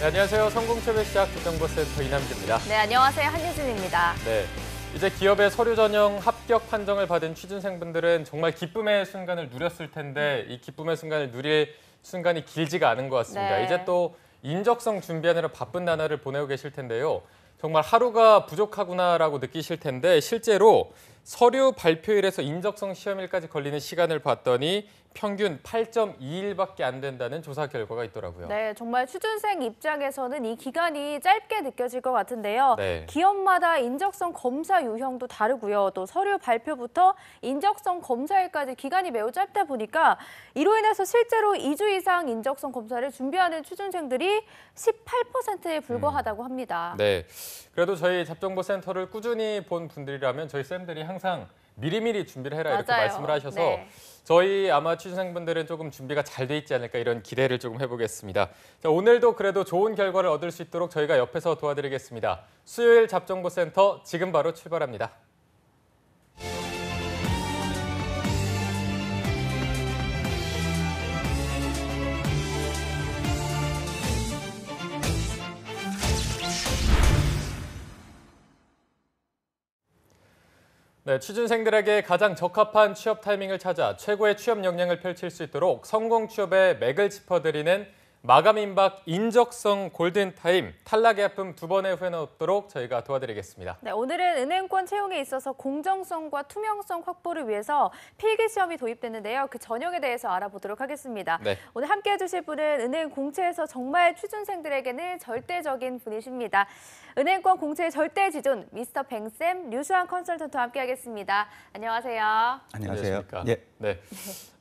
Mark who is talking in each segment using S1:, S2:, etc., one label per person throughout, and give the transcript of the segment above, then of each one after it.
S1: 네, 안녕하세요. 성공채배시작 교정보센터 이남규입니다.
S2: 네, 안녕하세요. 한유진입니다.
S1: 네, 이제 기업의 서류 전형 합격 판정을 받은 취준생분들은 정말 기쁨의 순간을 누렸을 텐데 이 기쁨의 순간을 누릴 순간이 길지가 않은 것 같습니다.
S2: 네.
S1: 이제 또 인적성 준비하느라 바쁜 나날을 보내고 계실 텐데요. 정말 하루가 부족하구나라고 느끼실 텐데 실제로 서류 발표일에서 인적성 시험일까지 걸리는 시간을 봤더니 평균 8.2일밖에 안 된다는 조사 결과가 있더라고요.
S2: 네, 정말 취준생 입장에서는 이 기간이 짧게 느껴질 것 같은데요.
S1: 네.
S2: 기업마다 인적성 검사 유형도 다르고요. 또 서류 발표부터 인적성 검사일까지 기간이 매우 짧다 보니까 이로 인해서 실제로 2주 이상 인적성 검사를 준비하는 취준생들이 18%에 불과하다고 합니다.
S1: 네, 그래도 저희 잡정보센터를 꾸준히 본 분들이라면 저희 쌤들이 항상 미리미리 준비를 해라 이렇게
S2: 맞아요.
S1: 말씀을 하셔서
S2: 네.
S1: 저희 아마 취준생분들은 조금 준비가 잘 돼 있지 않을까 이런 기대를 조금 해보겠습니다. 자, 오늘도 그래도 좋은 결과를 얻을 수 있도록 저희가 옆에서 도와드리겠습니다. 수요일 잡정보센터 지금 바로 출발합니다. 네, 취준생들에게 가장 적합한 취업 타이밍을 찾아 최고의 취업 역량을 펼칠 수 있도록 성공 취업의 맥을 짚어드리는 마감 임박 인적성 골든타임 탈락의 아픔 2번의 후회는 없도록 저희가 도와드리겠습니다.
S2: 네, 오늘은 은행권 채용에 있어서 공정성과 투명성 확보를 위해서 필기시험이 도입됐는데요. 그 전형에 대해서 알아보도록 하겠습니다.
S1: 네.
S2: 오늘 함께해 주실 분은 은행 공채에서 정말 취준생들에게는 절대적인 분이십니다. 은행권 공채의 절대 지존 미스터 뱅쌤 류수환 컨설턴트와 함께하겠습니다. 안녕하세요.
S3: 안녕하세요.
S1: 안녕하십니까?
S3: 예.
S1: 네.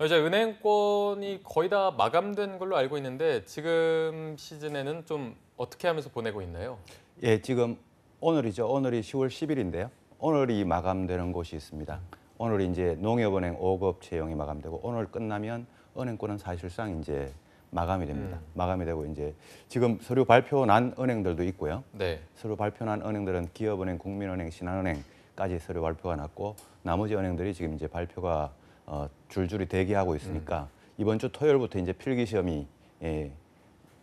S1: 이제 은행권이 거의 다 마감된 걸로 알고 있는데 지금 시즌에는 좀 어떻게 하면서 보내고 있나요?
S3: 예, 지금 오늘이죠. 오늘이 10월 10일인데요. 오늘이 마감되는 곳이 있습니다. 오늘이 이제 농협은행 5급 채용이 마감되고 오늘 끝나면 은행권은 사실상 이제 마감이 됩니다. 마감이 되고 이제 지금 서류 발표 난 은행들도 있고요.
S1: 네.
S3: 서류 발표 난 은행들은 기업은행, 국민은행, 신한은행까지 서류 발표가 났고 나머지 은행들이 지금 이제 발표가 줄줄이 대기하고 있으니까 이번 주 토요일부터 이제 필기 시험이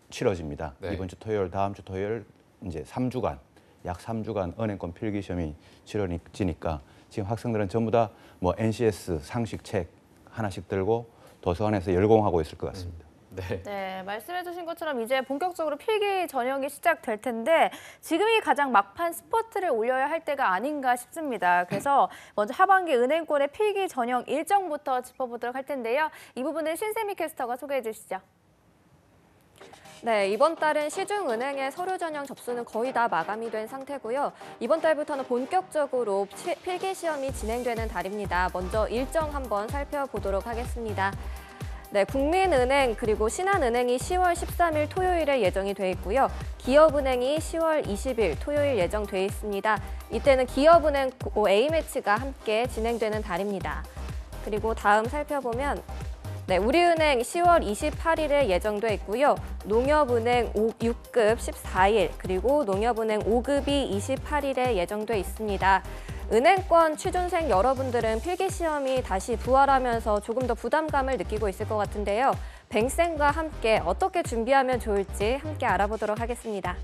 S3: 치러집니다.
S1: 네.
S3: 이번 주 토요일, 다음 주 토요일 이제 3주간 약 3주간 은행권 필기 시험이 치러지니까 지금 학생들은 전부 다 뭐 NCS 상식 책 하나씩 들고 도서관에서 열공하고 있을 것 같습니다.
S1: 네.
S2: 네, 말씀해 주신 것처럼 이제 본격적으로 필기 전형이 시작될 텐데 지금이 가장 막판 스포트를 올려야 할 때가 아닌가 싶습니다. 그래서 먼저 하반기 은행권의 필기 전형 일정부터 짚어보도록 할 텐데요. 이 부분은 신세미 캐스터가 소개해 주시죠.
S4: 네, 이번 달은 시중은행의 서류 전형 접수는 거의 다 마감이 된 상태고요. 이번 달부터는 본격적으로 필기 시험이 진행되는 달입니다. 먼저 일정 한번 살펴보도록 하겠습니다. 네, 국민은행 그리고 신한은행이 10월 13일 토요일에 예정이 돼 있고요. 기업은행이 10월 20일 토요일 예정돼 있습니다. 이때는 기업은행 A매치가 함께 진행되는 달입니다. 그리고 다음 살펴보면 네, 우리은행 10월 28일에 예정돼 있고요. 농협은행 6급 14일 그리고 농협은행 5급이 28일에 예정돼 있습니다. 은행권 취준생 여러분들은 필기시험이 다시 부활하면서 조금 더 부담감을 느끼고 있을 것 같은데요. 뱅쌤과 함께 어떻게 준비하면 좋을지 함께 알아보도록 하겠습니다.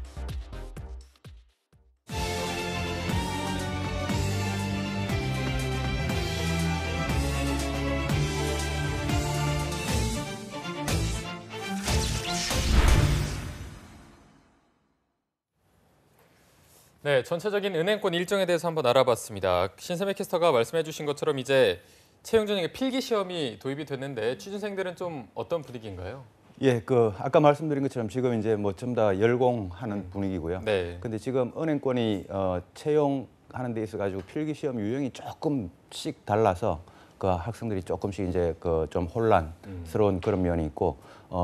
S1: 네, 전체적인 은행권 일정에 대해서 한번 알아봤습니다. 신세미 캐스터가 말씀해 주신 것처럼 이제 채용 전형에 필기 시험이 도입이 됐는데 취준생들은 좀 어떤 분위기인가요?
S3: 예, 아까 말씀드린 것처럼 지금 이제 뭐 좀 다 열공하는 분위기고요.
S1: 네.
S3: 근데 지금 은행권이 채용하는 데 있어 가지고 필기 시험 유형이 조금씩 달라서 그 학생들이 조금씩 이제 좀 혼란스러운 그런 면이 있고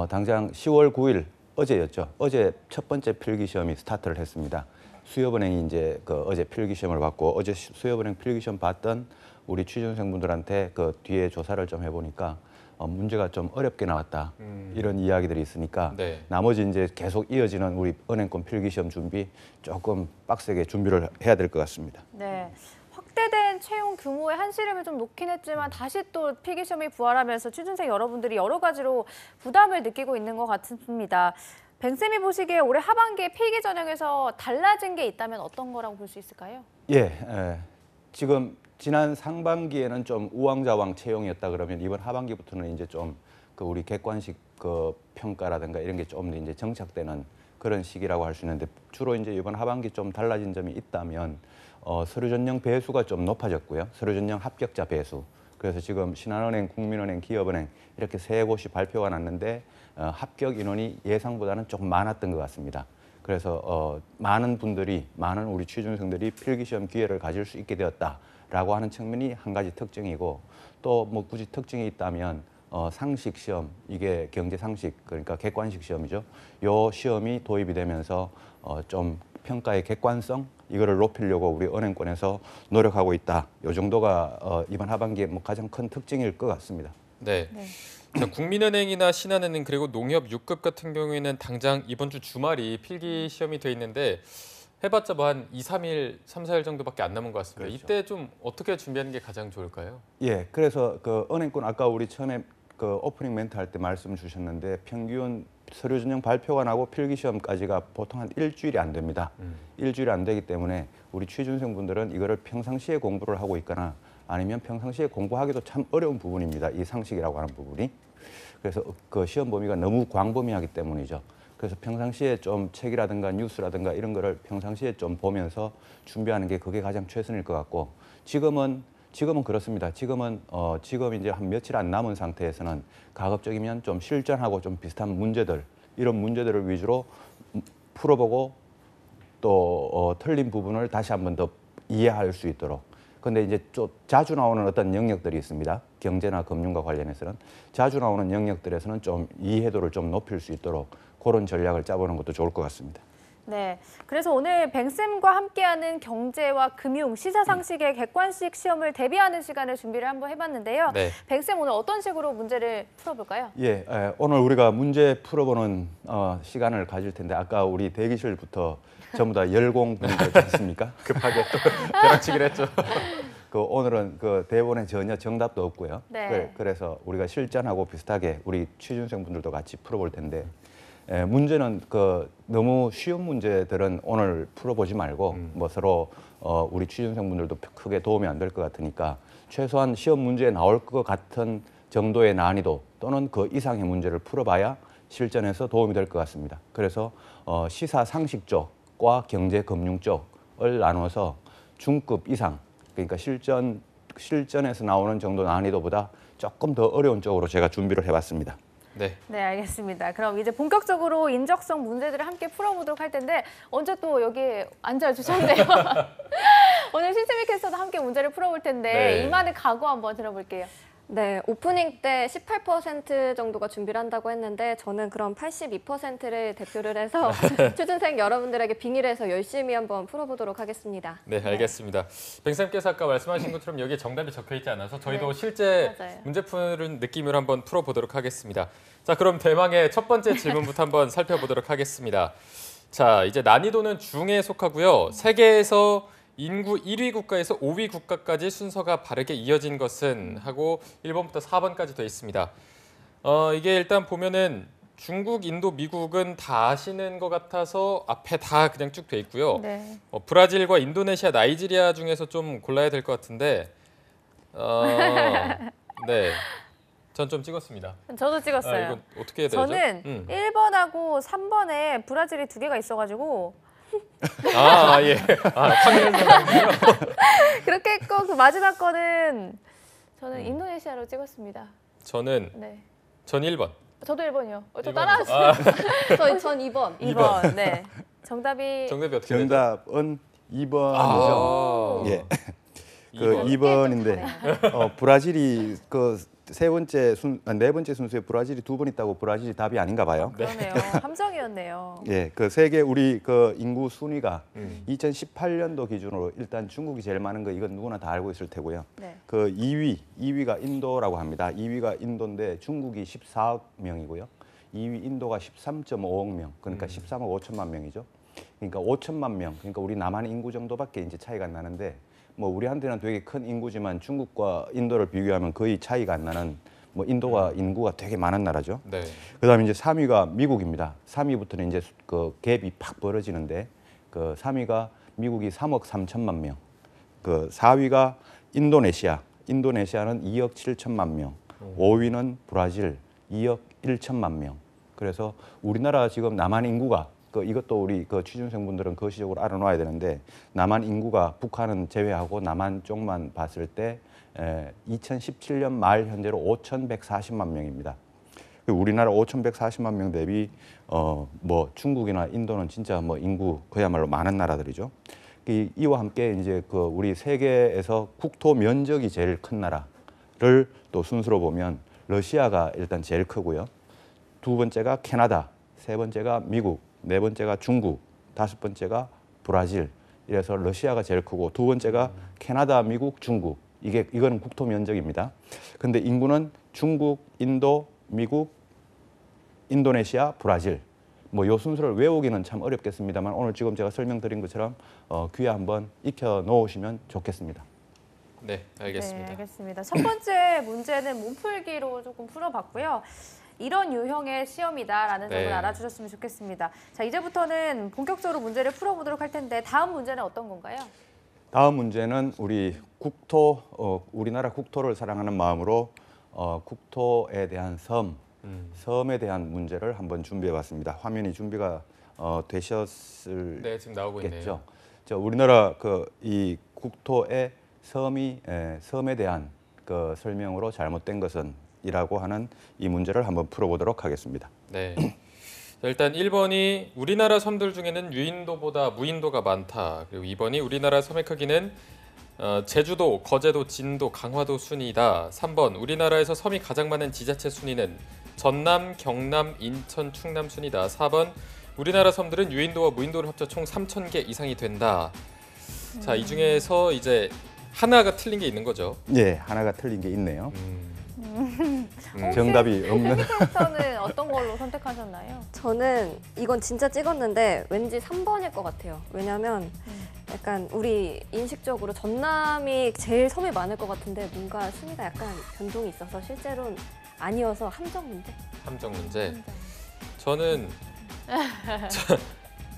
S3: 당장 10월 9일 어제였죠. 어제 첫 번째 필기 시험이 스타트를 했습니다. 수협은행이 이제 어제 필기 시험을 받고 어제 수협은행 필기 시험 봤던 우리 취준생분들한테 그 뒤에 조사를 좀 해보니까 문제가 좀 어렵게 나왔다 이런 이야기들이 있으니까
S1: 네.
S3: 나머지 이제 계속 이어지는 우리 은행권 필기 시험 준비 조금 빡세게 준비를 해야 될 것 같습니다.
S2: 네. 확대된 채용 규모에 한시름을 좀 놓긴 했지만 다시 또 필기시험이 부활하면서 취준생 여러분들이 여러 가지로 부담을 느끼고 있는 것 같습니다. 뱅쌤이 보시기에 올해 하반기에 필기 전형에서 달라진 게 있다면 어떤 거라고 볼 수 있을까요?
S3: 지금 지난 상반기에는 좀 우왕좌왕 채용이었다 그러면 이번 하반기부터는 이제 좀 그 우리 객관식 그 평가라든가 이런 게 좀 이제 정착되는 그런 시기라고 할 수 있는데 주로 이제 이번 하반기 좀 달라진 점이 있다면 서류 전형 배수가 좀 높아졌고요. 서류 전형 합격자 배수. 그래서 지금 신한은행, 국민은행, 기업은행 이렇게 세 곳이 발표가 났는데 합격 인원이 예상보다는 조금 많았던 것 같습니다. 그래서 많은 우리 취준생들이 필기시험 기회를 가질 수 있게 되었다라고 하는 측면이 한 가지 특징이고 또 뭐 굳이 특징이 있다면 상식 시험, 이게 경제 상식 그러니까 객관식 시험이죠. 요 시험이 도입이 되면서 좀 평가의 객관성 이거를 높이려고 우리 은행권에서 노력하고 있다. 요 정도가 이번 하반기에 뭐 가장 큰 특징일 것 같습니다.
S1: 네. 자, 국민은행이나 신한은행 그리고 농협 6급 같은 경우에는 당장 이번 주 주말이 필기 시험이 돼 있는데 해봤자 뭐 한 2, 3일, 3, 4일 정도밖에 안 남은 것 같습니다.
S3: 그렇죠.
S1: 이때 좀 어떻게 준비하는 게 가장 좋을까요?
S3: 예, 그래서 그 은행권 아까 우리 처음에 그 오프닝 멘트 할 때 말씀 주셨는데 평균 서류 전형 발표가 나고 필기 시험까지가 보통 한 일주일이 안 됩니다. 일주일이 안 되기 때문에 우리 취준생분들은 이거를 평상시에 공부를 하고 있거나 아니면 평상시에 공부하기도 참 어려운 부분입니다. 이 상식이라고 하는 부분이. 그래서 그 시험 범위가 너무 광범위하기 때문이죠. 그래서 평상시에 좀 책이라든가 뉴스라든가 이런 거를 평상시에 좀 보면서 준비하는 게 그게 가장 최선일 것 같고 지금은 그렇습니다. 지금 이제 한 며칠 안 남은 상태에서는 가급적이면 좀 실전하고 좀 비슷한 문제들 이런 문제들을 위주로 풀어보고 또 틀린 부분을 다시 한번 더 이해할 수 있도록. 근데 이제 좀 자주 나오는 어떤 영역들이 있습니다. 경제나 금융과 관련해서는 자주 나오는 영역들에서는 좀 이해도를 좀 높일 수 있도록 그런 전략을 짜보는 것도 좋을 것 같습니다.
S2: 네, 그래서 오늘 뱅쌤과 함께하는 경제와 금융, 시사상식의 객관식 시험을 대비하는 시간을 준비를 한번 해봤는데요.
S1: 네.
S2: 뱅쌤 오늘 어떤 식으로 문제를 풀어볼까요?
S3: 예, 오늘 우리가 문제 풀어보는 시간을 가질 텐데 아까 우리 대기실부터 전부 다 열공 분위기였지 않습니까?
S1: 급하게 또 벼락치기를 했죠.
S3: 그 오늘은 그 대본에 전혀 정답도 없고요.
S2: 네.
S3: 그래서 우리가 실전하고 비슷하게 우리 취준생분들도 같이 풀어볼 텐데 문제는 그 너무 쉬운 문제들은 오늘 풀어보지 말고 뭐 서로 우리 취준생분들도 크게 도움이 안 될 것 같으니까 최소한 시험 문제에 나올 것 같은 정도의 난이도 또는 그 이상의 문제를 풀어봐야 실전에서 도움이 될 것 같습니다. 그래서 시사 상식 쪽과 경제 금융 쪽을 나눠서 중급 이상 그러니까 실전에서 나오는 정도 난이도보다 조금 더 어려운 쪽으로 제가 준비를 해봤습니다.
S1: 네.
S2: 네, 알겠습니다. 그럼 이제 본격적으로 인적성 문제들을 함께 풀어보도록 할 텐데 언제 또 여기 앉아주셨네요. 오늘 신채미 캐스터도 함께 문제를 풀어볼 텐데
S1: 네.
S2: 이만의 각오 한번 들어볼게요.
S4: 네, 오프닝 때 18% 정도가 준비를 한다고 했는데 저는 그럼 82%를 대표를 해서 취준생 여러분들에게 빙의를 해서 열심히 한번 풀어보도록 하겠습니다.
S1: 네, 알겠습니다. 뱅쌤께서 아까 말씀하신 것처럼 여기에 정답이 적혀 있지 않아서 저희도
S2: 네,
S1: 실제
S2: 맞아요.
S1: 문제 푸는 느낌으로 한번 풀어보도록 하겠습니다. 자, 그럼 대망의 첫 번째 질문부터 한번 살펴보도록 하겠습니다. 자, 이제 난이도는 중에 속하고요. 세계에서 인구 1위 국가에서 5위 국가까지 순서가 바르게 이어진 것은 하고 1번부터 4번까지 돼 있습니다. 이게 일단 보면은 중국, 인도, 미국은 다 아시는 것 같아서 앞에 다 그냥 쭉 돼 있고요.
S2: 네.
S1: 브라질과 인도네시아, 나이지리아 중에서 좀 골라야 될 것 같은데 네, 전 좀 찍었습니다.
S2: 저도 찍었어요.
S1: 이건 어떻게 해야 되죠?
S2: 저는 1번하고 3번에 브라질이 2개가 있어가지고
S1: 예. 확인을
S2: 그렇게 했고 그 마지막 거는 저는 인도네시아로 찍었습니다.
S1: 저는
S2: 네.
S1: 전 1번.
S2: 저도 1번이요. 저
S1: 1번.
S2: 따라하세요.
S4: 전 2번.
S2: 2번. 네. 정답이
S1: 정답이 어떻게 되죠?
S3: 정답은 2번이죠. 예. 그
S1: 2번.
S3: 2번인데 브라질이 그 네 번째 순서에 브라질이 2번 있다고 브라질이 답이 아닌가 봐요.
S2: 그러네요. 함정이었네요.
S3: 예, 그 세계 우리 그 인구 순위가 2018년도 기준으로 일단 중국이 제일 많은 거 이건 누구나 다 알고 있을 테고요.
S2: 네.
S3: 그 2위가 인도라고 합니다. 2위가 인도인데 중국이 14억 명이고요. 2위 인도가 13.5억 명. 그러니까 13억 5천만 명이죠. 그러니까 5천만 명. 그러니까 우리 남한 인구 정도밖에 이제 차이가 안 나는데 뭐 우리한테는 되게 큰 인구지만 중국과 인도를 비교하면 거의 차이가 안 나는 뭐 인도가 인구가 되게 많은 나라죠.
S1: 네.
S3: 그다음에 이제 3위가 미국입니다. 3위부터는 이제 그 갭이 팍 벌어지는데 그 3위가 미국이 3억 3천만 명. 그 4위가 인도네시아. 인도네시아는 2억 7천만 명. 5위는 브라질 2억 1천만 명. 그래서 우리나라 지금 남한 인구가 이것도 우리 취준생분들은 거시적으로 알아놔야 되는데 남한 인구가 북한은 제외하고 남한 쪽만 봤을 때 2017년 말 현재로 5,140만 명입니다. 우리나라 5,140만 명 대비 뭐 중국이나 인도는 진짜 뭐 인구 그야말로 많은 나라들이죠. 이와 함께 이제 우리 세계에서 국토 면적이 제일 큰 나라를 또 순서로 보면 러시아가 일단 제일 크고요. 두 번째가 캐나다, 세 번째가 미국, 네 번째가 중국, 다섯 번째가 브라질. 이래서 러시아가 제일 크고 두 번째가 캐나다, 미국, 중국. 이거는 국토 면적입니다. 근데 인구는 중국, 인도, 미국, 인도네시아, 브라질. 뭐 요 순서를 외우기는 참 어렵겠습니다만 오늘 지금 제가 설명드린 것처럼 귀에 한번 익혀 놓으시면 좋겠습니다.
S1: 네, 알겠습니다.
S2: 네, 알겠습니다. 첫 번째 문제는 몸풀기로 조금 풀어봤고요. 이런 유형의 시험이다라는 점을
S1: 네.
S2: 알아주셨으면 좋겠습니다. 자, 이제부터는 본격적으로 문제를 풀어보도록 할 텐데 다음 문제는 어떤 건가요?
S3: 다음 문제는 우리 우리나라 국토를 사랑하는 마음으로 국토에 대한 섬에 대한 문제를 한번 준비해봤습니다. 화면이 준비가 되셨을
S1: 네, 지금 나오고 있네요.
S3: 겠죠. 우리나라 이 국토의 섬에 대한 설명으로 잘못된 것은 이라고 하는 이 문제를 한번 풀어보도록 하겠습니다.
S1: 네. 자, 일단 1번이 우리나라 섬들 중에는 유인도보다 무인도가 많다. 그리고 2번이 우리나라 섬의 크기는 제주도, 거제도, 진도, 강화도 순이다. 3번 우리나라에서 섬이 가장 많은 지자체 순위는 전남, 경남, 인천, 충남 순이다. 4번 우리나라 섬들은 유인도와 무인도를 합쳐 총 3,000개 이상이 된다. 자, 이 중에서 이제 하나가 틀린 게 있는 거죠.
S3: 예, 하나가 틀린 게 있네요.
S2: 캐릭터는
S3: 정답이 없는.
S2: 어떤 걸로 선택하셨나요?
S4: 저는 이건 진짜 찍었는데 왠지 3번일 것 같아요. 왜냐면 약간 우리 인식적으로 전남이 제일 섬이 많을 것 같은데 뭔가 순위가 약간 변동이 있어서 실제로는 아니어서 함정 문제?
S1: 함정 문제. 저는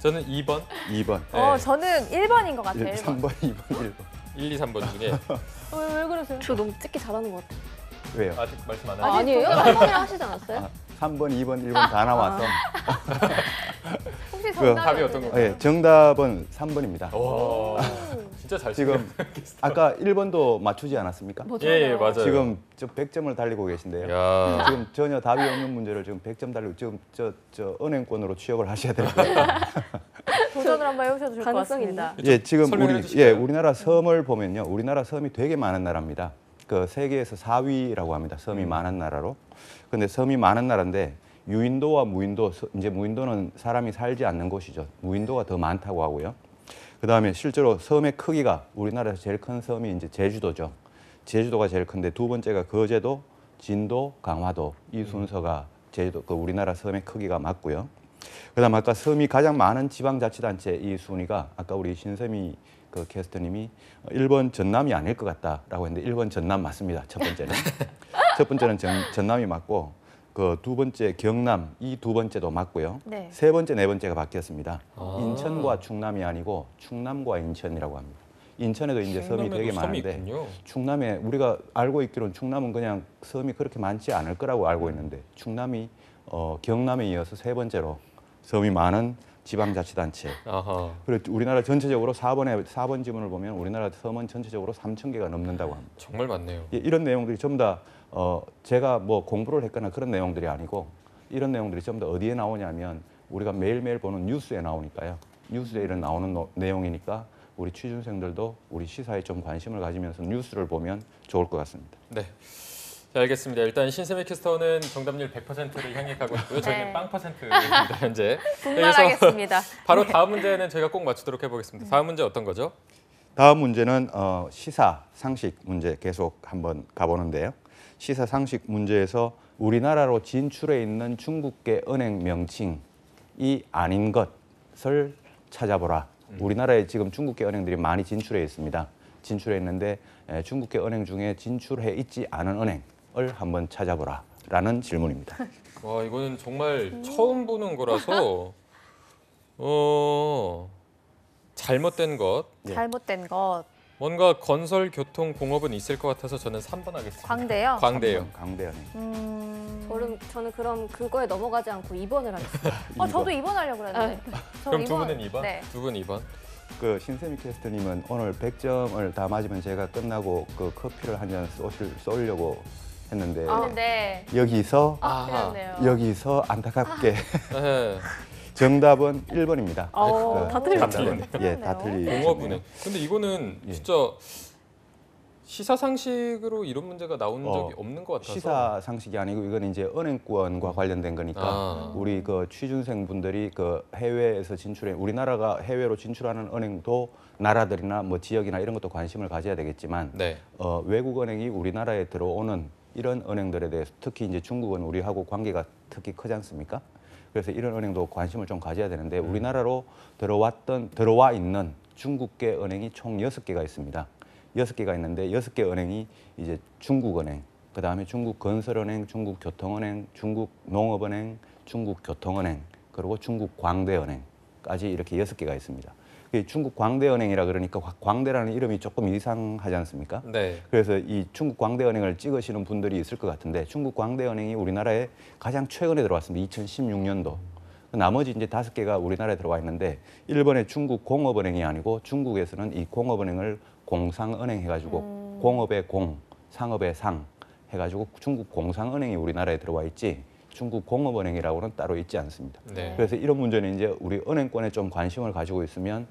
S1: 2번.
S3: 2번.
S1: 네.
S2: 저는 1번인 것 같아요. 1번.
S3: 3번, 2번, 1번.
S1: 1, 2, 3번 중에
S2: 왜 그러세요?
S4: 저 너무 찍기 잘하는 것 같아요.
S3: 왜요?
S1: 아직 말씀 안
S4: 아,
S1: 하셨죠?
S4: 아니에요? 3번이라 하시지 않았어요?
S3: 3번, 2번, 1번 다 나와서
S2: 혹시
S3: 그
S2: 정답이
S1: 답이 어떤 건가요?
S3: 예, 정답은 3번입니다.
S1: 오, 진짜 잘
S3: 지금 아까 1번도 맞추지 않았습니까?
S1: 예, 맞아요.
S3: 지금 100점을 달리고 계신데요.
S1: 야.
S3: 지금 전혀 답이 없는 문제를 지금 100점 달리고 지금 저 은행권으로 취업을 하셔야 될 거예요.
S2: 도전을 한번 해보셔도 좋을 것
S4: 가능성이
S2: 같습니다.
S3: 예, 지금
S1: 설명해 주실까요?
S3: 우리나라 섬을 보면요. 우리나라 섬이 되게 많은 나라입니다. 세계에서 4위라고 합니다. 섬이 많은 나라로. 근데 섬이 많은 나라인데 유인도와 무인도, 이제 무인도는 사람이 살지 않는 곳이죠. 무인도가 더 많다고 하고요. 그다음에 실제로 섬의 크기가 우리나라에서 제일 큰 섬이 이제 제주도죠. 제주도가 제일 큰데 두 번째가 거제도, 진도, 강화도 이 순서가 제주도 우리나라 섬의 크기가 맞고요. 그다음 아까 섬이 가장 많은 지방자치단체 이 순위가 아까 우리 신세미 캐스터님이 1번 전남이 아닐 것 같다라고 했는데 1번 전남 맞습니다. 첫 번째는 전남이 맞고 두 번째 경남 이 두 번째도 맞고요.
S2: 네.
S3: 세 번째 네 번째가 바뀌었습니다.
S1: 아.
S3: 인천과 충남이 아니고 충남과 인천이라고 합니다. 인천에도 이제 섬이 되게
S1: 충남에도 섬이
S3: 많은데
S1: 있군요.
S3: 충남에 우리가 알고 있기로는 충남은 그냥 섬이 그렇게 많지 않을 거라고 알고 있는데 충남이 경남에 이어서 세 번째로 섬이 많은 지방자치단체.
S1: 아하.
S3: 그리고 우리나라 전체적으로 4번 지문을 보면 우리나라 섬은 전체적으로 3,000개가 넘는다고 합니다.
S1: 정말 많네요.
S3: 예, 이런 내용들이 전부 다 제가 뭐 공부를 했거나 그런 내용들이 아니고 이런 내용들이 전부 다 어디에 나오냐면 우리가 매일매일 보는 뉴스에 나오니까요. 뉴스에 이런 나오는 내용이니까 우리 취준생들도 우리 시사에 좀 관심을 가지면서 뉴스를 보면 좋을 것 같습니다.
S1: 네. 자, 알겠습니다. 일단 신세미 캐스터는 정답률 100%를 향해 가고 있고요. 저희는
S2: 네.
S1: 빵 %입니다, 현재.
S2: 분발하겠습니다.
S1: 바로 다음 문제는 저희가 꼭 맞추도록 해보겠습니다. 다음 문제 어떤 거죠?
S3: 다음 문제는 시사 상식 문제 계속 한번 가보는데요. 시사 상식 문제에서 우리나라로 진출해 있는 중국계 은행 명칭이 아닌 것을 찾아보라. 우리나라에 지금 중국계 은행들이 많이 진출해 있습니다. 진출해 있는데 중국계 은행 중에 진출해 있지 않은 은행 한번 찾아보라라는 질문입니다.
S1: 와, 이거는 정말 처음 보는 거라서 잘못된 것,
S3: 예.
S2: 잘못된 것.
S1: 뭔가 건설, 교통, 공업은 있을 것 같아서 저는 3번 하겠습니다.
S2: 광대요?
S1: 광대요.
S3: 광대은행.
S4: 저는 그럼 그거에 넘어가지 않고 2번을 하겠습니다.
S2: 저도 2번 하려고 그랬는데. 저
S1: 그럼 두
S2: 2번.
S1: 분은 2번?
S2: 네.
S1: 두 분 2번.
S3: 그 신세미 캐스터님은 오늘 100점을 다 맞으면 제가 끝나고 그 커피를 한 잔 쏘려고 했는데
S2: 했는데
S3: 여기서
S2: 그랬네요.
S3: 여기서 안타깝게
S1: 네.
S3: 정답은 1번입니다.
S4: 다 틀렸네.
S3: 예, 다 틀리네요.
S1: 공업은행. 근데 이거는
S3: 예.
S1: 진짜 시사상식으로 이런 문제가 나온 적이 없는 것 같아서.
S3: 시사 상식이 아니고 이건 이제 은행권과 관련된 거니까 우리 그 취준생 분들이 그 해외에서 진출해 우리나라가 해외로 진출하는 은행도 나라들이나 뭐 지역이나 이런 것도 관심을 가져야 되겠지만
S1: 네.
S3: 외국 은행이 우리나라에 들어오는 이런 은행들에 대해서 특히 이제 중국은 우리하고 관계가 특히 크지 않습니까? 그래서 이런 은행도 관심을 좀 가져야 되는데 우리나라로 들어와 있는 중국계 은행이 총 6개가 있습니다. 6개가 있는데 6개 은행이 이제 중국은행, 그다음에 중국건설은행, 중국교통은행, 중국농업은행, 중국교통은행, 그리고 중국광대은행까지 이렇게 6개가 있습니다. 중국광대은행이라 그러니까 광대라는 이름이 조금 이상하지 않습니까?
S1: 네.
S3: 그래서 이 중국광대은행을 찍으시는 분들이 있을 것 같은데 중국광대은행이 우리나라에 가장 최근에 들어왔습니다. 2016년도. 나머지 이제 5개가 우리나라에 들어와 있는데 1번에 중국공업은행이 아니고 중국에서는 이 공업은행을 공상은행 해가지고 공업의 공, 상업의 상 해가지고 중국공상은행이 우리나라에 들어와 있지 중국공업은행이라고는 따로 있지 않습니다.
S1: 네.
S3: 그래서 이런 문제는 이제 우리 은행권에 좀 관심을 가지고 있으면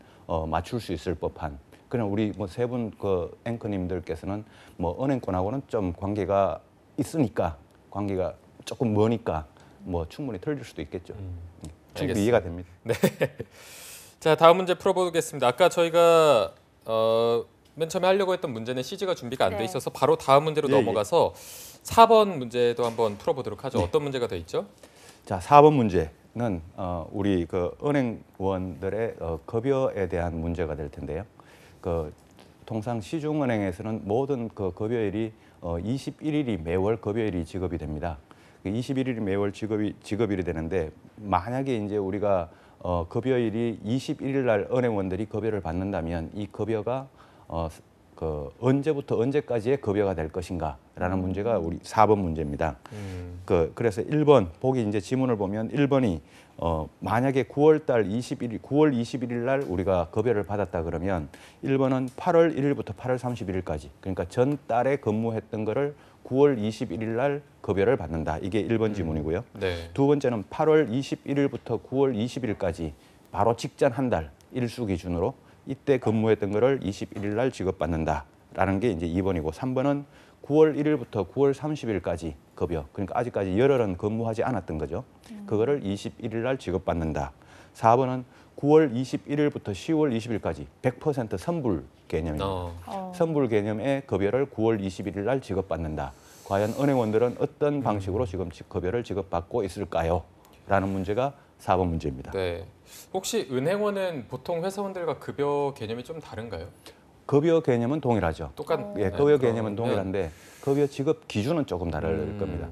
S3: 맞출 수 있을 법한. 그냥 우리 뭐 세 분 그 앵커님들께서는 뭐 은행권하고는 좀 관계가 있으니까 관계가 조금 머니까 뭐 충분히 틀릴 수도 있겠죠. 충분히
S1: 알겠습니다.
S3: 이해가 됩니다.
S1: 자, 다음 문제 풀어보겠습니다. 아까 저희가 맨 처음에 하려고 했던 문제는 CG가 준비가 안 돼
S2: 네.
S1: 있어서 바로 다음 문제로
S3: 예, 예.
S1: 넘어가서 4번 문제도 한번 풀어보도록 하죠. 어떤 문제가 더 있죠?
S3: 자, 4번 문제는 우리 그 은행원들의 급여에 대한 문제가 될 텐데요. 그 통상 시중은행에서는 모든 그 급여일이 21일이 매월 급여일이 지급이 됩니다. 그 21일이 매월 지급일이 되는데 만약에 이제 우리가 급여일이 21일 날 은행원들이 급여를 받는다면 이 급여가 그 언제부터 언제까지의 급여가 될 것인가라는 문제가 우리 4번 문제입니다. 그래서 1번 보기 이제 지문을 보면 1번이 만약에 9월 21일 날 우리가 급여를 받았다 그러면 1번은 8월 1일부터 8월 31일까지 그러니까 전 달에 근무했던 거를 9월 21일 날 급여를 받는다. 이게 1번 지문이고요.
S1: 네.
S3: 두 번째는 8월 21일부터 9월 20일까지 바로 직전 한 달 일수 기준으로 이때 근무했던 거를 21일 날 지급받는다라는 게 이제 2번이고 3번은 9월 1일부터 9월 30일까지 급여. 그러니까 아직까지 열흘은 근무하지 않았던 거죠. 그거를 21일 날 지급받는다. 4번은 9월 21일부터 10월 20일까지 100% 선불 개념입니다. 선불 개념의 급여를 9월 21일 날 지급받는다. 과연 은행원들은 어떤 방식으로 지금 급여를 지급받고 있을까요? 라는 문제가 4번 문제입니다.
S1: 네. 혹시 은행원은 보통 회사원들과 급여 개념이 좀 다른가요?
S3: 급여 개념은 동일하죠.
S1: 똑같.
S3: 급여 개념은 동일한데 급여 지급 기준은 조금 다를 겁니다.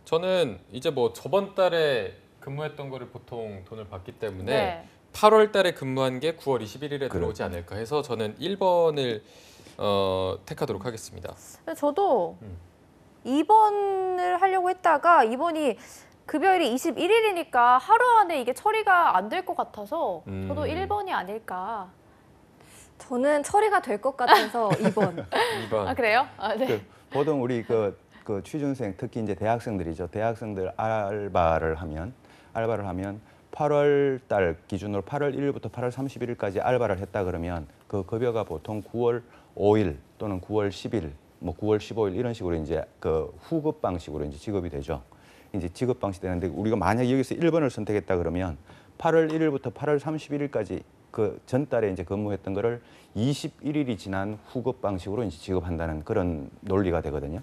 S1: 저는 이제 뭐 저번 달에 근무했던 거를 보통 돈을 받기 때문에
S2: 네.
S1: 8월 달에 근무한 게 9월 21일에 들어오지 않을까 해서 저는 1번을 택하도록 하겠습니다.
S2: 근데 저도 2번을 하려고 했다가 2번이 급여일이 21일이니까 하루 안에 이게 처리가 안 될 것 같아서 저도 1번이 아닐까.
S4: 저는 처리가 될 것 같아서 2번.
S1: 2번.
S2: 아 그래요? 아, 네.
S3: 보통 우리 그 취준생 특히 이제 대학생들이죠. 대학생들 알바를 하면 8월 달 기준으로 8월 1일부터 8월 31일까지 알바를 했다 그러면 그 급여가 보통 9월 5일 또는 9월 10일, 뭐 9월 15일 이런 식으로 이제 그 후급 방식으로 이제 지급이 되죠. 이제 지급 방식 되는데 우리가 만약 여기서 1번을 선택했다 그러면 8월 1일부터 8월 31일까지 그 전달에 이제 근무했던 거를 21일이 지난 후급 방식으로 이제 지급한다는 그런 논리가 되거든요.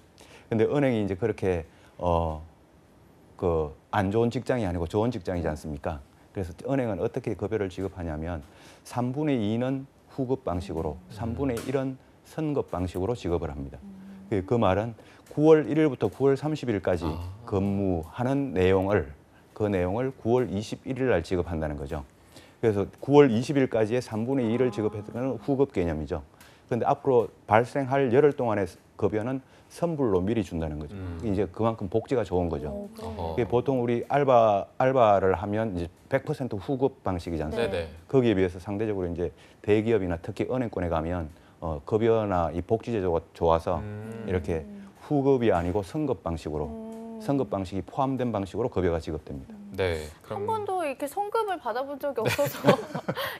S3: 근데 은행이 이제 그렇게 그 안 좋은 직장이 아니고 좋은 직장이지 않습니까? 그래서 은행은 어떻게 급여를 지급하냐면 3분의 2는 후급 방식으로 3분의 1은 선급 방식으로 지급을 합니다. 그 말은 9월 1일부터 9월 30일까지 근무하는 그 내용을 9월 21일 날 지급한다는 거죠. 그래서 9월 20일까지의 3분의 2를 지급했던 후급 개념이죠. 그런데 앞으로 발생할 열흘 동안의 급여는 선불로 미리 준다는 거죠. 이제 그만큼 복지가 좋은 거죠. 그게 보통 우리 알바를 하면 이제 100% 후급 방식이지 않습니까?
S1: 네네.
S3: 거기에 비해서 상대적으로 이제 대기업이나 특히 은행권에 가면 급여나 이 복지 제도가 좋아서 이렇게 후급이 아니고 선급 방식으로 선급 방식이 포함된 방식으로 급여가 지급됩니다.
S1: 네.
S2: 한 번도 이렇게 성급을 받아본 적이 없어서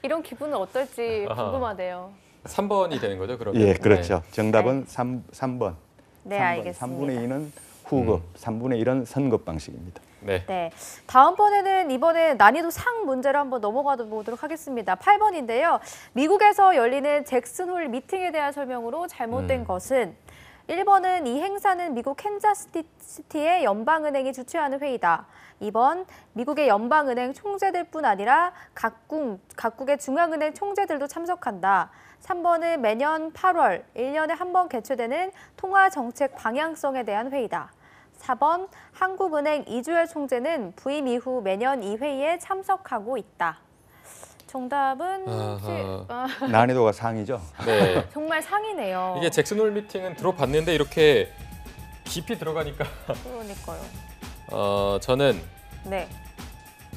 S2: 이런 기분은 어떨지 궁금하네요.
S1: 3번이 되는 거죠, 그러면?
S3: 예, 그렇죠. 정답은 3번.
S2: 네,
S3: 3번.
S2: 알겠습니다.
S3: 3분의 2는 후급, 3분의 1은 선급 방식입니다.
S1: 네.
S2: 네, 다음번에는 이번에 난이도 상 문제로 한번 넘어가 보도록 하겠습니다. 8번인데요. 미국에서 열리는 잭슨홀 미팅에 대한 설명으로 잘못된 것은 1번은 이 행사는 미국 캔자스시티의 연방은행이 주최하는 회의다. 2번, 미국의 연방은행 총재들뿐 아니라 각국의 중앙은행 총재들도 참석한다. 3번은 매년 8월 1년에 한 번 개최되는 통화정책 방향성에 대한 회의다. 4번, 한국은행 이주열 총재는 부임 이후 매년 이 회의에 참석하고 있다. 정답은 혹시
S3: 난이도가 상이죠.
S1: 네.
S2: 정말 상이네요.
S1: 이게 잭슨홀 미팅은 들어봤는데 이렇게 깊이 들어가니까
S2: 그러니까요.
S1: 저는
S2: 네,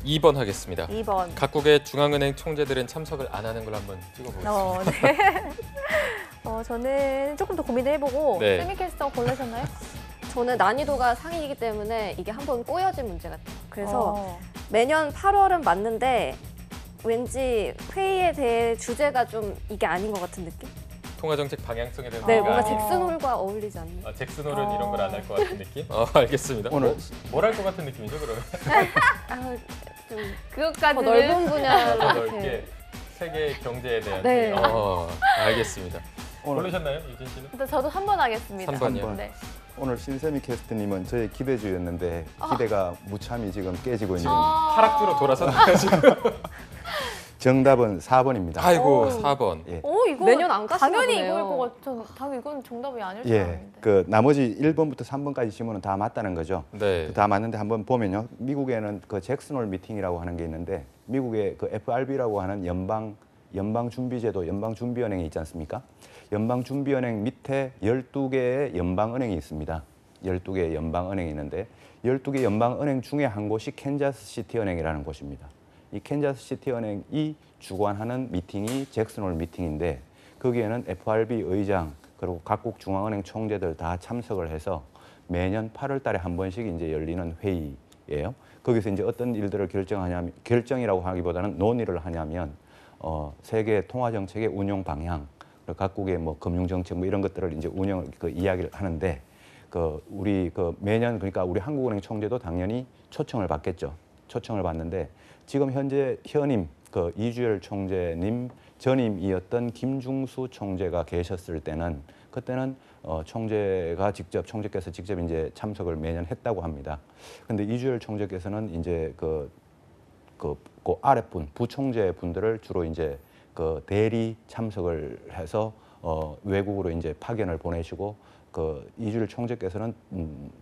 S1: 2번 하겠습니다.
S2: 2번.
S1: 각국의 중앙은행 총재들은 참석을 안 하는 걸 한번 찍어보겠습니다.
S2: 네. 저는 조금 더 고민을 해보고
S1: 네.
S2: 세미캐스터 고르셨나요?
S4: 저는 난이도가 상이기 때문에 이게 한번 꼬여진 문제 같아요. 그래서
S2: 어.
S4: 매년 8월은 맞는데 왠지 회의에 대해 주제가 좀 이게 아닌 것 같은 느낌?
S1: 통화정책 방향성에 대한
S4: 네,
S1: 얘기가
S4: 뭔가
S1: 아니고
S4: 잭슨홀과 어울리지 않는.
S1: 잭슨홀은 이런 걸 안 할 것 같은 느낌? 알겠습니다.
S3: 오늘
S1: 뭘 할 것 같은 느낌이죠, 그러면?
S4: 아, 좀
S2: 그것까지는
S4: 더 넓은 분야로
S1: 더
S4: 이렇게.
S1: 넓게 세계 경제에 대한
S4: 네.
S1: 알겠습니다.
S3: 오늘,
S1: 고르셨나요, 유진 씨는?
S2: 근데 저도 3번 하겠습니다.
S1: 3번이요?
S2: 네.
S3: 오늘 신세미 캐스트님은 저의 기대주였는데 기대가 무참히 지금 깨지고 있는
S1: 하락주로 돌아섰나요, 지금?
S3: 정답은 4번입니다.
S1: 아이고,
S2: 오.
S1: 4번.
S3: 예.
S2: 이거
S4: 매년 안 가시나
S2: 당연히
S4: 보네요.
S2: 이거일 것 같아. 당연히 이건 정답이 아닐 줄
S3: 예,
S2: 알았는데.
S3: 그 나머지 1번부터 3번까지 질문은 다 맞다는 거죠.
S1: 네.
S3: 다 맞는데 한번 보면요. 미국에는 그 잭슨홀 미팅이라고 하는 게 있는데 미국의 그 FRB라고 하는 연방준비제도, 연방준비은행이 있지 않습니까? 연방준비은행 밑에 12개의 연방은행이 있습니다. 12개의 연방은행이 있는데 12개 연방은행 중에 한 곳이 캔자스시티 은행이라는 곳입니다. 이 캔자스시티 은행이 주관하는 미팅이 잭슨홀 미팅인데 거기에는 FRB 의장 그리고 각국 중앙은행 총재들 다 참석을 해서 매년 8월 달에 한 번씩 이제 열리는 회의예요. 거기서 이제 어떤 일들을 결정이라고 하기보다는 논의를 하냐면 세계 통화 정책의 운용 방향, 그리고 각국의 뭐 금융 정책 뭐 이런 것들을 이제 운영을 이야기를 하는데 우리 매년 그러니까 우리 한국은행 총재도 당연히 초청을 받겠죠. 초청을 받는데 지금 현재 현임 이주열 총재님 전임이었던 김중수 총재가 계셨을 때는 그때는 총재께서 직접 이제 참석을 매년 했다고 합니다. 그런데 이주열 총재께서는 이제 그 아랫분 부총재 분들을 주로 이제 대리 참석을 해서 외국으로 이제 파견을 보내시고 이주열 총재께서는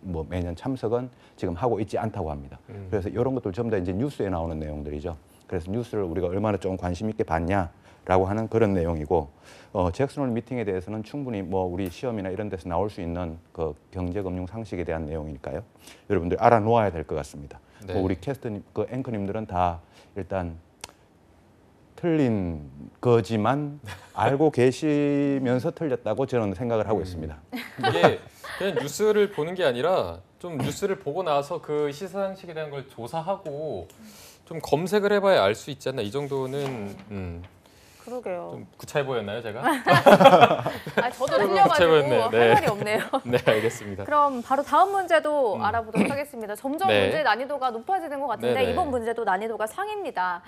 S3: 뭐 매년 참석은 지금 하고 있지 않다고 합니다. 그래서 이런 것들 전부 다 이제 뉴스에 나오는 내용들이죠. 그래서 뉴스를 우리가 얼마나 좀 관심 있게 봤냐라고 하는 그런 내용이고 잭슨홀 미팅에 대해서는 충분히 뭐 우리 시험이나 이런 데서 나올 수 있는 그 경제금융 상식에 대한 내용이니까요. 여러분들 알아놓아야 될 것 같습니다.
S1: 네.
S3: 우리 캐스트님, 앵커님들은 다 일단 틀린 거지만 알고 계시면서 틀렸다고 저는 생각을 하고 있습니다.
S1: 이게 그냥 뉴스를 보는 게 아니라 좀 뉴스를 보고 나서 그 시사상식에 대한 걸 조사하고 좀 검색을 해봐야 알 수 있지 않나. 이 정도는
S2: 그러게요.
S1: 좀 구차해 보였나요, 제가?
S2: 저도
S1: 조금
S2: 틀려가지고
S1: 구체화했네.
S2: 할
S1: 네.
S2: 말이 없네요.
S1: 네, 알겠습니다.
S2: 그럼 바로 다음 문제도 알아보도록 하겠습니다. 점점
S1: 네.
S2: 문제 난이도가 높아지는 것 같은데
S1: 네네.
S2: 이번 문제도 난이도가 상입니다.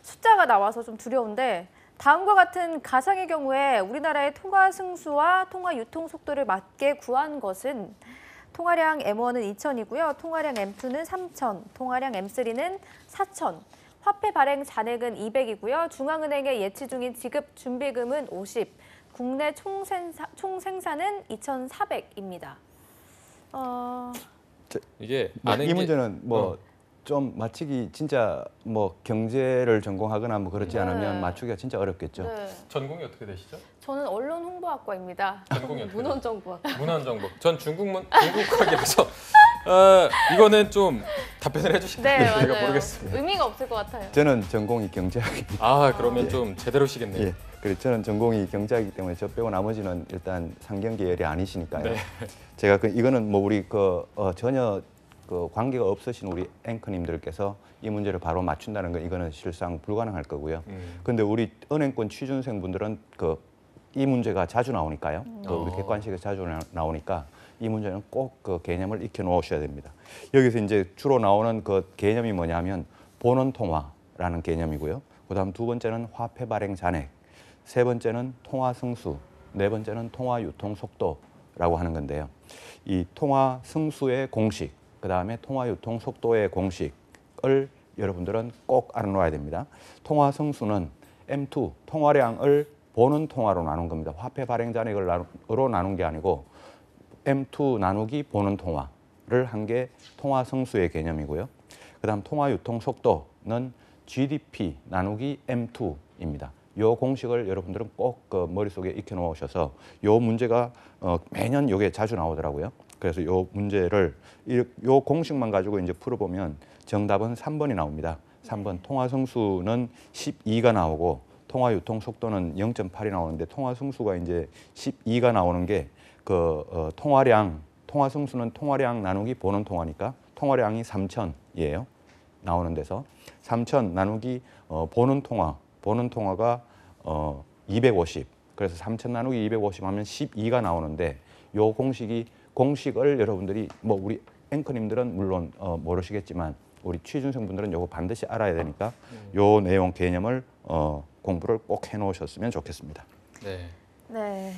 S2: 숫자가 나와서 좀 두려운데 다음과 같은 가상의 경우에 우리나라의 통화 승수와 통화 유통 속도를 맞게 구한 것은 통화량 M1은 2,000이고요. 통화량 M2는 3,000, 통화량 M3는 4,000. 화폐 발행 잔액은 200이고요. 중앙은행에 예치 중인 지급 준비금은 50, 국내 총생산은 2,400입니다.
S1: 이게
S3: 뭐,
S1: 아는
S3: 이
S1: 게
S3: 문제는 뭐 좀 맞히기 진짜 뭐 경제를 전공하거나 뭐 그렇지
S2: 네.
S3: 않으면 맞추기가 진짜 어렵겠죠.
S2: 네.
S1: 전공이 어떻게 되시죠?
S2: 저는 언론홍보학과입니다.
S1: 전공이 어떻게 되세요?
S4: 문헌정보학.
S1: 문헌정보. 전 중국학이라서 이거는 좀 답변을 해주실까요?
S2: 네,
S1: 제가
S2: 맞아요.
S1: 모르겠습니다.
S2: 의미가 없을 것 같아요.
S3: 저는 전공이 경제학입니다.
S1: 아 그러면 좀 제대로시겠네요.
S3: 예. 그리고 저는 전공이 경제학이기 때문에 저 빼고 나머지는 일단 상경 계열이 아니시니까요.
S1: 네.
S3: 제가 이거는 뭐 우리 전혀 관계가 없으신 우리 앵커님들께서 이 문제를 바로 맞춘다는 건 이거는 실상 불가능할 거고요. 근데 우리 은행권 취준생분들은 이 문제가 자주 나오니까요. 우리 객관식에 자주 나오니까 이 문제는 꼭 그 개념을 익혀 놓으셔야 됩니다. 여기서 이제 주로 나오는 그 개념이 뭐냐면 본원 통화라는 개념이고요. 그다음 두 번째는 화폐 발행 잔액, 세 번째는 통화 승수, 네 번째는 통화 유통 속도라고 하는 건데요. 이 통화 승수의 공식, 그다음에 통화 유통 속도의 공식을 여러분들은 꼭 알아놓아야 됩니다. 통화 승수는 M2 통화량을 보는 통화로 나눈 겁니다. 화폐 발행 잔액으로 나눈 게 아니고 M2 나누기 보는 통화를 한 게 통화 승수의 개념이고요. 그다음 통화 유통 속도는 GDP 나누기 M2입니다. 이 공식을 여러분들은 꼭 머릿속에 익혀 놓으셔서 이 문제가 매년 이게 자주 나오더라고요. 그래서 이 문제를 이 공식만 가지고 이제 풀어보면 정답은 3번이 나옵니다. 3번 통화 승수는 12가 나오고 통화 유통 속도는 0.8이 나오는데 통화 승수가 이제 12가 나오는 게 통화 승수는 통화량 나누기 보는 통화니까 통화량이 3,000이에요. 나오는 데서 3,000 나누기 보는 통화가 250. 그래서 3,000 나누기 250 하면 12가 나오는데 요 공식을 여러분들이 뭐 우리 앵커님들은 물론 모르시겠지만 우리 취준생분들은 요거 반드시 알아야 되니까 요 내용 개념을 공부를 꼭 해놓으셨으면 좋겠습니다.
S1: 네.
S2: 네.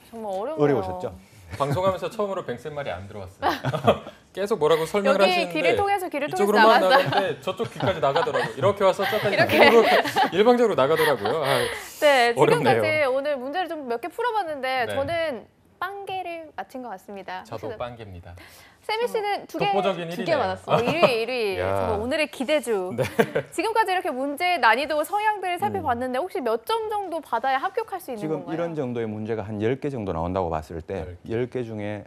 S2: 정말 어려워요.
S3: 어려우셨죠?
S1: 방송하면서 처음으로 뱅쌤 말이 안 들어왔어요. 계속 뭐라고 설명을
S2: 여기
S1: 하시는데
S2: 귀를 통해서
S1: 이쪽으로만
S2: 나갔어요.
S1: 나가는데 저쪽 귀까지 나가더라고요. 이렇게 와서 저까지 일방적으로 나가더라고요.
S2: 네,
S1: 어렵네요.
S2: 지금까지 오늘 문제를 좀 몇 개 풀어봤는데
S1: 네.
S2: 저는 빵개를 맞힌 것 같습니다.
S1: 저도 빵개입니다.
S2: 세미 씨는 두 개
S1: 독보적인
S4: 2개
S1: 1위네요.
S4: 맞았어요.
S2: 1위.
S1: 야.
S2: 정말 오늘의 기대주. 지금까지 이렇게 문제 난이도 성향들을 살펴봤는데 혹시 몇 점 정도 받아야 합격할 수 있는
S3: 지금
S2: 건가요?
S3: 이런 정도의 문제가 한 10개 정도 나온다고 봤을 때 10개 중에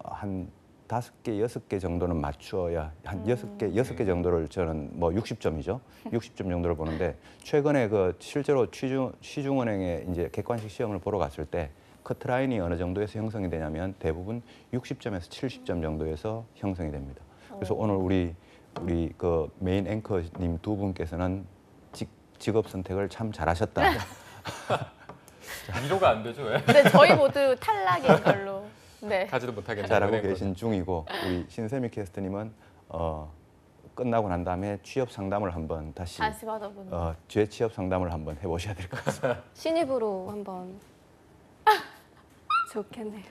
S3: 한 5개, 6개 정도는 맞추어야 한 6개 정도를 저는 뭐 60점이죠. 60점 정도를 보는데 최근에 실제로 시중은행에 이제 객관식 시험을 보러 갔을 때 커트라인이 어느 정도에서 형성이 되냐면 대부분 60점에서 70점 정도에서 형성이 됩니다. 그래서 오늘 우리 메인 앵커님 두 분께서는 직업 선택을 참 잘하셨다.
S1: 위로가 안 되죠, 왜?
S2: 네, 저희 모두 탈락인 걸로. 네.
S1: 가지도 못하겠네요.
S3: 잘하고
S1: 은행
S3: 계신 중이고 우리 신세미 캐스터님은 끝나고 난 다음에 취업 상담을 한번 다시
S2: 받아보는.
S3: 재취업 상담을 한번 해보셔야 될 것 같습니다.
S4: 신입으로 한번 좋겠네요.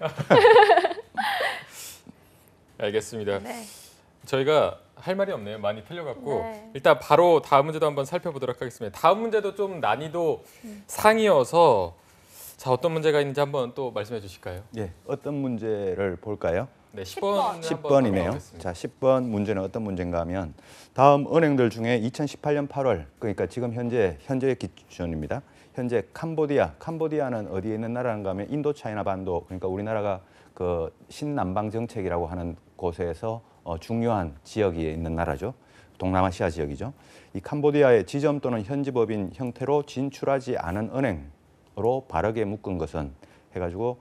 S1: 알겠습니다.
S2: 네.
S1: 저희가 할 말이 없네요. 많이 틀려갖고
S2: 네.
S1: 일단 바로 다음 문제도 한번 살펴보도록 하겠습니다. 다음 문제도 좀 난이도 상이어서 자 어떤 문제가 있는지 한번 또 말씀해 주실까요?
S3: 예, 어떤 문제를 볼까요?
S1: 네, 10번
S3: 10번이네요. 자, 10번 문제는 어떤 문제인가 하면 다음 은행들 중에 2018년 8월 그러니까 지금 현재의 기준입니다. 현재 캄보디아는 어디에 있는 나라인가 하면 인도차이나 반도 그러니까 우리나라가 그 신남방 정책이라고 하는 곳에서 중요한 지역에 있는 나라죠. 동남아시아 지역이죠. 이 캄보디아의 지점 또는 현지법인 형태로 진출하지 않은 은행으로 바르게 묶은 것은 해가지고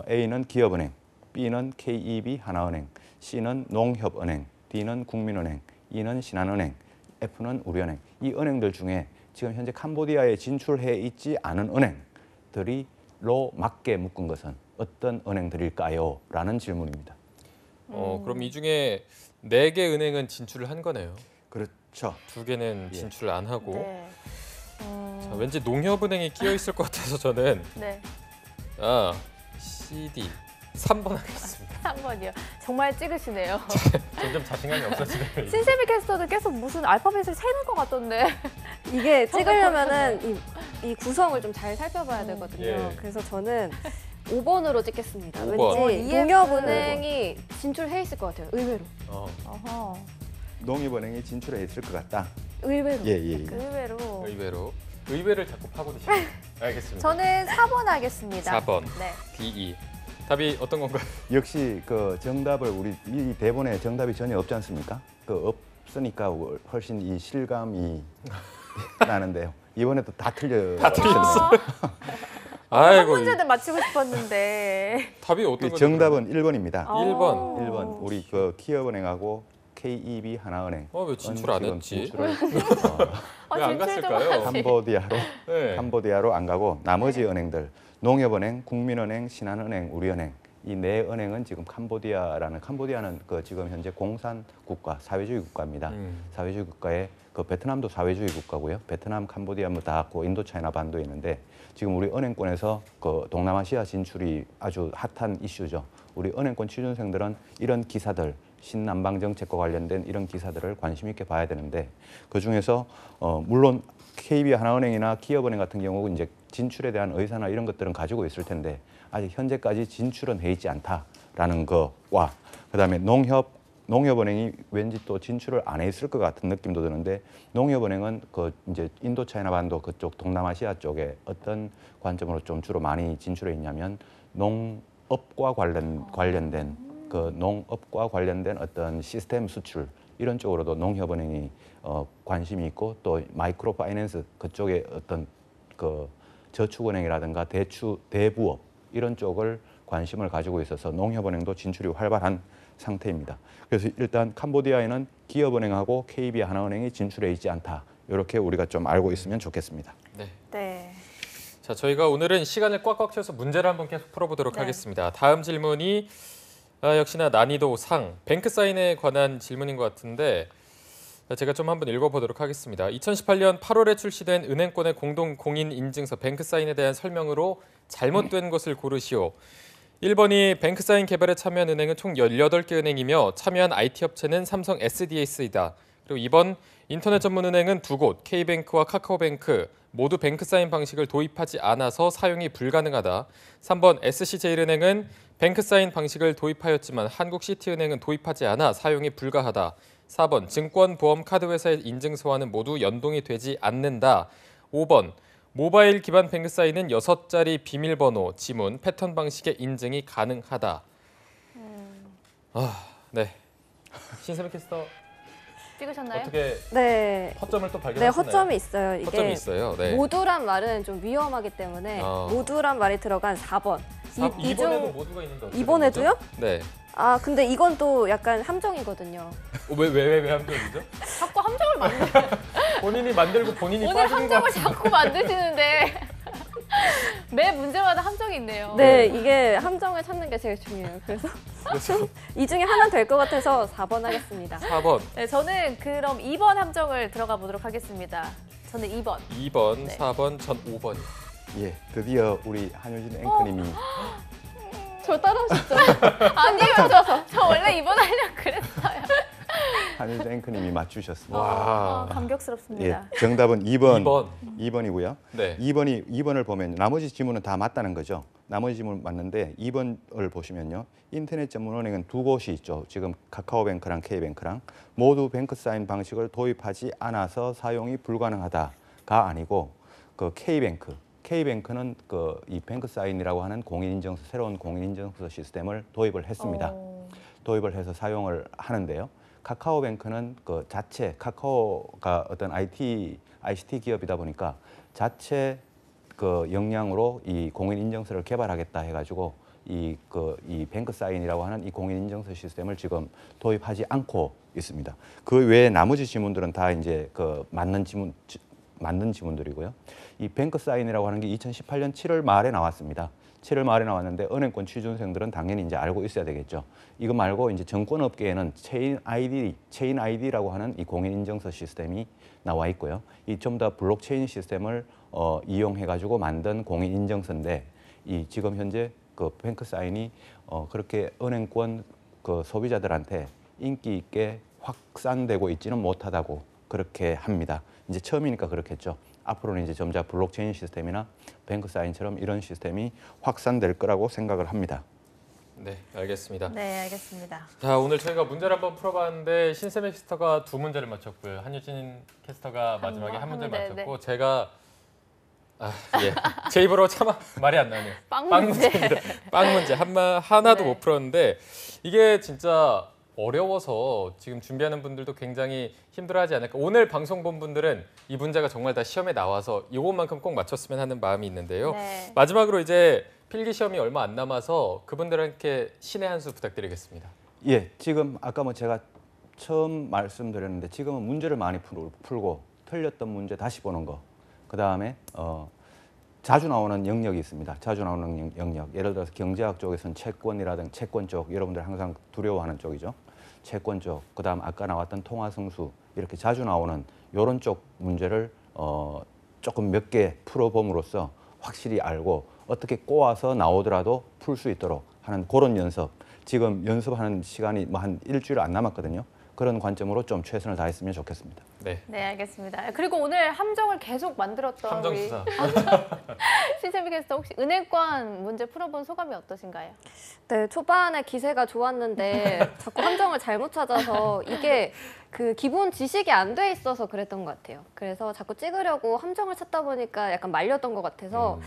S3: A는 기업은행, B는 KEB 하나은행, C는 농협은행, D는 국민은행, E는 신한은행, F는 우리은행. 이 은행들 중에 지금 현재 캄보디아에 진출해 있지 않은 은행들이로 맞게 묶은 것은 어떤 은행들일까요? 라는 질문입니다.
S1: 그럼 이 중에 4개 은행은 진출을 한 거네요.
S3: 그렇죠.
S1: 2개는
S3: 예.
S1: 진출을 안 하고
S2: 네.
S1: 자, 왠지 농협은행이 끼어 있을 것 같아서 저는
S2: 네.
S1: CD 3번 하겠습니다.
S2: 3번이요. 정말 찍으시네요.
S1: 점점 자신감이 없어지네요.
S2: 신세미 캐스터도 계속 무슨 알파벳을 세는 것 같던데.
S4: 이게 찍으려면은 이 구성을 좀 잘 살펴봐야 되거든요.
S1: 예.
S4: 그래서 저는 5번으로 찍겠습니다.
S1: 5번.
S4: 왠지 농협은행이 진출해 있을 것 같아요. 의외로.
S2: 어허.
S3: 농협은행이 진출해 있을 것 같다.
S4: 의외로.
S3: 예, 예.
S2: 의외로.
S1: 의외를 자꾸 파고드시네요. 알겠습니다.
S2: 저는 4번 하겠습니다.
S1: 4번.
S2: 네.
S1: DE. 답이 어떤 건가요?
S3: 역시 그 정답을 우리 이 대본에 정답이 전혀 없지 않습니까? 그 없으니까 훨씬 이 실감이 나는데요. 이번에도 다 틀렸어요.
S2: 한
S1: 아이고.
S2: 문제는 맞히고 싶었는데.
S1: 답이 어떤 거죠?
S3: 정답은 1번입니다.
S1: 1번.
S3: 1번 우리 그 기업은행하고 KEB 하나은행.
S1: 왜 진출 안
S3: 지금
S1: 했지?
S3: 진출을
S1: 왜 안
S2: 진출 좀
S1: 갔을까요?
S2: 하지.
S3: 캄보디아로
S1: 네.
S3: 캄보디아로 안 가고 나머지 은행들 농협은행, 국민은행, 신한은행, 우리은행 이 네 은행은 지금 캄보디아는 그 지금 현재 공산 국가, 사회주의 국가입니다. 사회주의 국가에 그 베트남도 사회주의 국가고요. 베트남, 캄보디아 뭐 다 있고 인도차이나 반도에 있는데 지금 우리 은행권에서 그 동남아시아 진출이 아주 핫한 이슈죠. 우리 은행권 취준생들은 이런 기사들 신남방 정책과 관련된 이런 기사들을 관심 있게 봐야 되는데 그 중에서 물론 KB 하나은행이나 기업은행 같은 경우 이제 진출에 대한 의사나 이런 것들은 가지고 있을 텐데 아직 현재까지 진출은 해 있지 않다라는 거와 그다음에 농협은행이 왠지 또 진출을 안 해 있을 것 같은 느낌도 드는데 농협은행은 그 이제 인도차이나 반도 그쪽 동남아시아 쪽에 어떤 관점으로 좀 주로 많이 진출해 있냐면 농업과 관련된 그 농업과 관련된 어떤 시스템 수출 이런 쪽으로도 농협은행이 관심이 있고 또 마이크로 파이낸스 그쪽에 어떤 그 저축은행이라든가 대부업 이런 쪽을 관심을 가지고 있어서 농협은행도 진출이 활발한 상태입니다. 그래서 일단 캄보디아에는 기업은행하고 KB 하나은행이 진출해 있지 않다. 이렇게 우리가 좀 알고 있으면 좋겠습니다.
S1: 네.
S2: 네.
S1: 자, 저희가 오늘은 시간을 꽉꽉 채워서 문제를 한번 계속 풀어보도록
S2: 네.
S1: 하겠습니다. 다음 질문이 역시나 난이도 상, 뱅크 사인에 관한 질문인 것 같은데 제가 좀 한번 읽어보도록 하겠습니다. 2018년 8월에 출시된 은행권의 공동 공인 인증서 뱅크 사인에 대한 설명으로 잘못된 것을 고르시오. 1번이 뱅크 사인 개발에 참여한 은행은 총 18개 은행이며 참여한 IT 업체는 삼성 SDS이다. 그리고 2번 인터넷 전문 은행은 2곳, K뱅크와 카카오뱅크 모두 뱅크 사인 방식을 도입하지 않아서 사용이 불가능하다. 3번 SC제일은행은 뱅크 사인 방식을 도입하였지만 한국시티은행은 도입하지 않아 사용이 불가하다. 4번 증권, 보험, 카드 회사의 인증서와는 모두 연동이 되지 않는다. 5번 모바일 기반 뱅크 사인은 6자리 비밀번호, 지문, 패턴 방식의 인증이 가능하다. 네. 신세미 캐스터
S2: 찍으셨나요?
S1: 어떻게
S4: 네.
S1: 허점을 또
S4: 네,
S1: 발견하셨나요?
S4: 허점이 있어요. 이게
S1: 허점이 있어요. 네.
S4: 모두란 말은 좀 위험하기 때문에 모두란 말이 들어간 4번.
S1: 이번에도 모두가 있는데 어떻게
S4: 이번에도요?
S1: 된 거죠? 네.
S4: 아, 근데 이건 또 약간 함정이거든요.
S1: 왜 함정이죠?
S2: 자꾸 함정을 만들.
S1: 본인이 만들고 본인이
S2: 오늘
S1: 빠지는 거
S2: 함정을 자꾸 만드시는데 매 문제마다 함정이 있네요.
S4: 네, 이게 함정을 찾는 게 제일 중요해요. 그래서 이 중에 하나 될 것 같아서 4번 하겠습니다.
S1: 4번,
S2: 네, 저는 그럼 2번 함정을 들어가 보도록 하겠습니다. 저는 2번.
S1: 2번,
S2: 네.
S1: 4번, 전 5번이요.
S3: 예, 드디어 우리 한효진 앵커님이
S4: 저 따라하셨죠?
S2: 아니요, 저 원래 2번 하려고 그랬어요.
S3: 한효진 앵커님이 맞추셨습니다.
S1: 와.
S2: 감격스럽습니다.
S3: 예, 정답은 2번.
S1: 2번.
S3: 2번이고요.
S1: 네.
S3: 2번을 보면 나머지 지문은 다 맞다는 거죠. 나머지 지문 맞는데 2번을 보시면요. 인터넷 전문 은행은 2곳이 있죠. 지금 카카오뱅크랑 K뱅크랑 모두 뱅크 사인 방식을 도입하지 않아서 사용이 불가능하다가 아니고 그 K뱅크는 그 이 뱅크 사인이라고 하는 공인인증서 새로운 공인인증서 시스템을 도입을 했습니다. 도입을 해서 사용을 하는데요. 카카오뱅크는 그 자체 카카오가 어떤 ICT 기업이다 보니까 자체 그 역량으로 이 공인인증서를 개발하겠다 해가지고 이 뱅크 사인이라고 하는 이 공인인증서 시스템을 지금 도입하지 않고 있습니다. 그 외에 나머지 지문들은 다 이제 그 맞는 지문들이고요. 이 뱅크 사인이라고 하는 게 2018년 7월 말에 나왔습니다. 7월 말에 나왔는데 은행권 취준생들은 당연히 이제 알고 있어야 되겠죠. 이거 말고 이제 정권업계에는 체인 아이디라고 하는 이 공인인증서 시스템이 나와 있고요. 이 좀 더 블록체인 시스템을 이용해 가지고 만든 공인인증서인데 이 지금 현재 그 뱅크 사인이 그렇게 은행권 그 소비자들한테 인기 있게 확산되고 있지는 못하다고 그렇게 합니다. 이제 처음이니까 그렇겠죠. 앞으로는 이제 점차 블록체인 시스템이나 뱅크 사인처럼 이런 시스템이 확산될 거라고 생각을 합니다.
S1: 네, 알겠습니다.
S2: 네, 알겠습니다.
S1: 자, 오늘 저희가 문제를 한번 풀어봤는데 신세미 캐스터가 2문제를 맞췄고요. 한유진 캐스터가 마지막에 한 문제를
S2: 네,
S1: 맞췄고 제가 예, 제 입으로 차마 말이 안 나네요.
S2: 빵
S1: 빵
S2: 문제.
S1: 문제입니다. 빵 문제 하나도
S2: 네.
S1: 못 풀었는데 이게 진짜 어려워서 지금 준비하는 분들도 굉장히 힘들어하지 않을까. 오늘 방송 본 분들은 이 문제가 정말 다 시험에 나와서 이것만큼 꼭 맞췄으면 하는 마음이 있는데요.
S2: 네.
S1: 마지막으로 이제 필기 시험이 얼마 안 남아서 그분들한테 신의 한 수 부탁드리겠습니다.
S3: 예, 지금 아까 뭐 제가 처음 말씀드렸는데 지금은 문제를 많이 풀고 틀렸던 문제 다시 보는 거. 그다음에 자주 나오는 영역이 있습니다. 자주 나오는 영역. 예를 들어서 경제학 쪽에서는 채권이라든가 채권 쪽, 여러분들 항상 두려워하는 쪽이죠. 채권 쪽. 그다음 아까 나왔던 통화성수 이렇게 자주 나오는 이런 쪽 문제를 조금 몇 개 풀어봄으로써 확실히 알고 어떻게 꼬아서 나오더라도 풀 수 있도록 하는 그런 연습. 지금 연습하는 시간이 뭐 한 일주일 안 남았거든요. 그런 관점으로 좀 최선을 다했으면 좋겠습니다.
S1: 네.
S2: 네, 알겠습니다. 그리고 오늘 함정을 계속 만들었던
S1: 함정
S2: 우리
S1: 수사.
S2: 신세미 캐스터 혹시 은행권 문제 풀어본 소감이 어떠신가요?
S4: 네, 초반에 기세가 좋았는데 자꾸 함정을 잘못 찾아서 이게 그 기본 지식이 안 돼 있어서 그랬던 것 같아요. 그래서 자꾸 찍으려고 함정을 찾다 보니까 약간 말렸던 것 같아서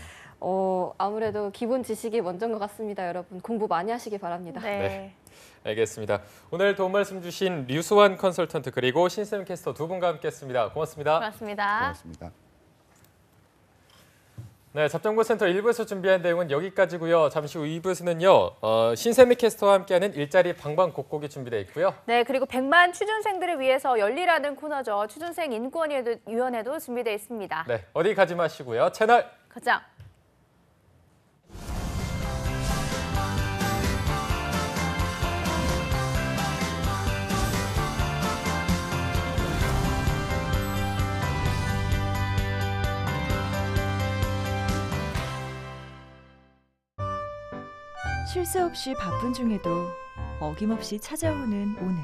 S4: 아무래도 기본 지식이 먼저인 것 같습니다. 여러분 공부 많이 하시기 바랍니다.
S1: 네. 알겠습니다. 오늘 도움 말씀 주신 류수환 컨설턴트 그리고 신세미 캐스터 두 분과 함께했습니다. 고맙습니다.
S2: 고맙습니다.
S3: 고맙습니다.
S1: 네, 잡정보센터 1부에서 준비한 내용은 여기까지고요. 잠시 후 2부에서는요. 신세미 캐스터와 함께하는 일자리 방방곡곡이 준비되어 있고요.
S2: 네, 그리고 100만 취준생들을 위해서 열리라는 코너죠. 취준생 인권위원회도 준비되어 있습니다.
S1: 네, 어디 가지 마시고요. 채널
S2: 가장
S5: 쉴 새 없이 바쁜 중에도 어김없이 찾아오는 오늘.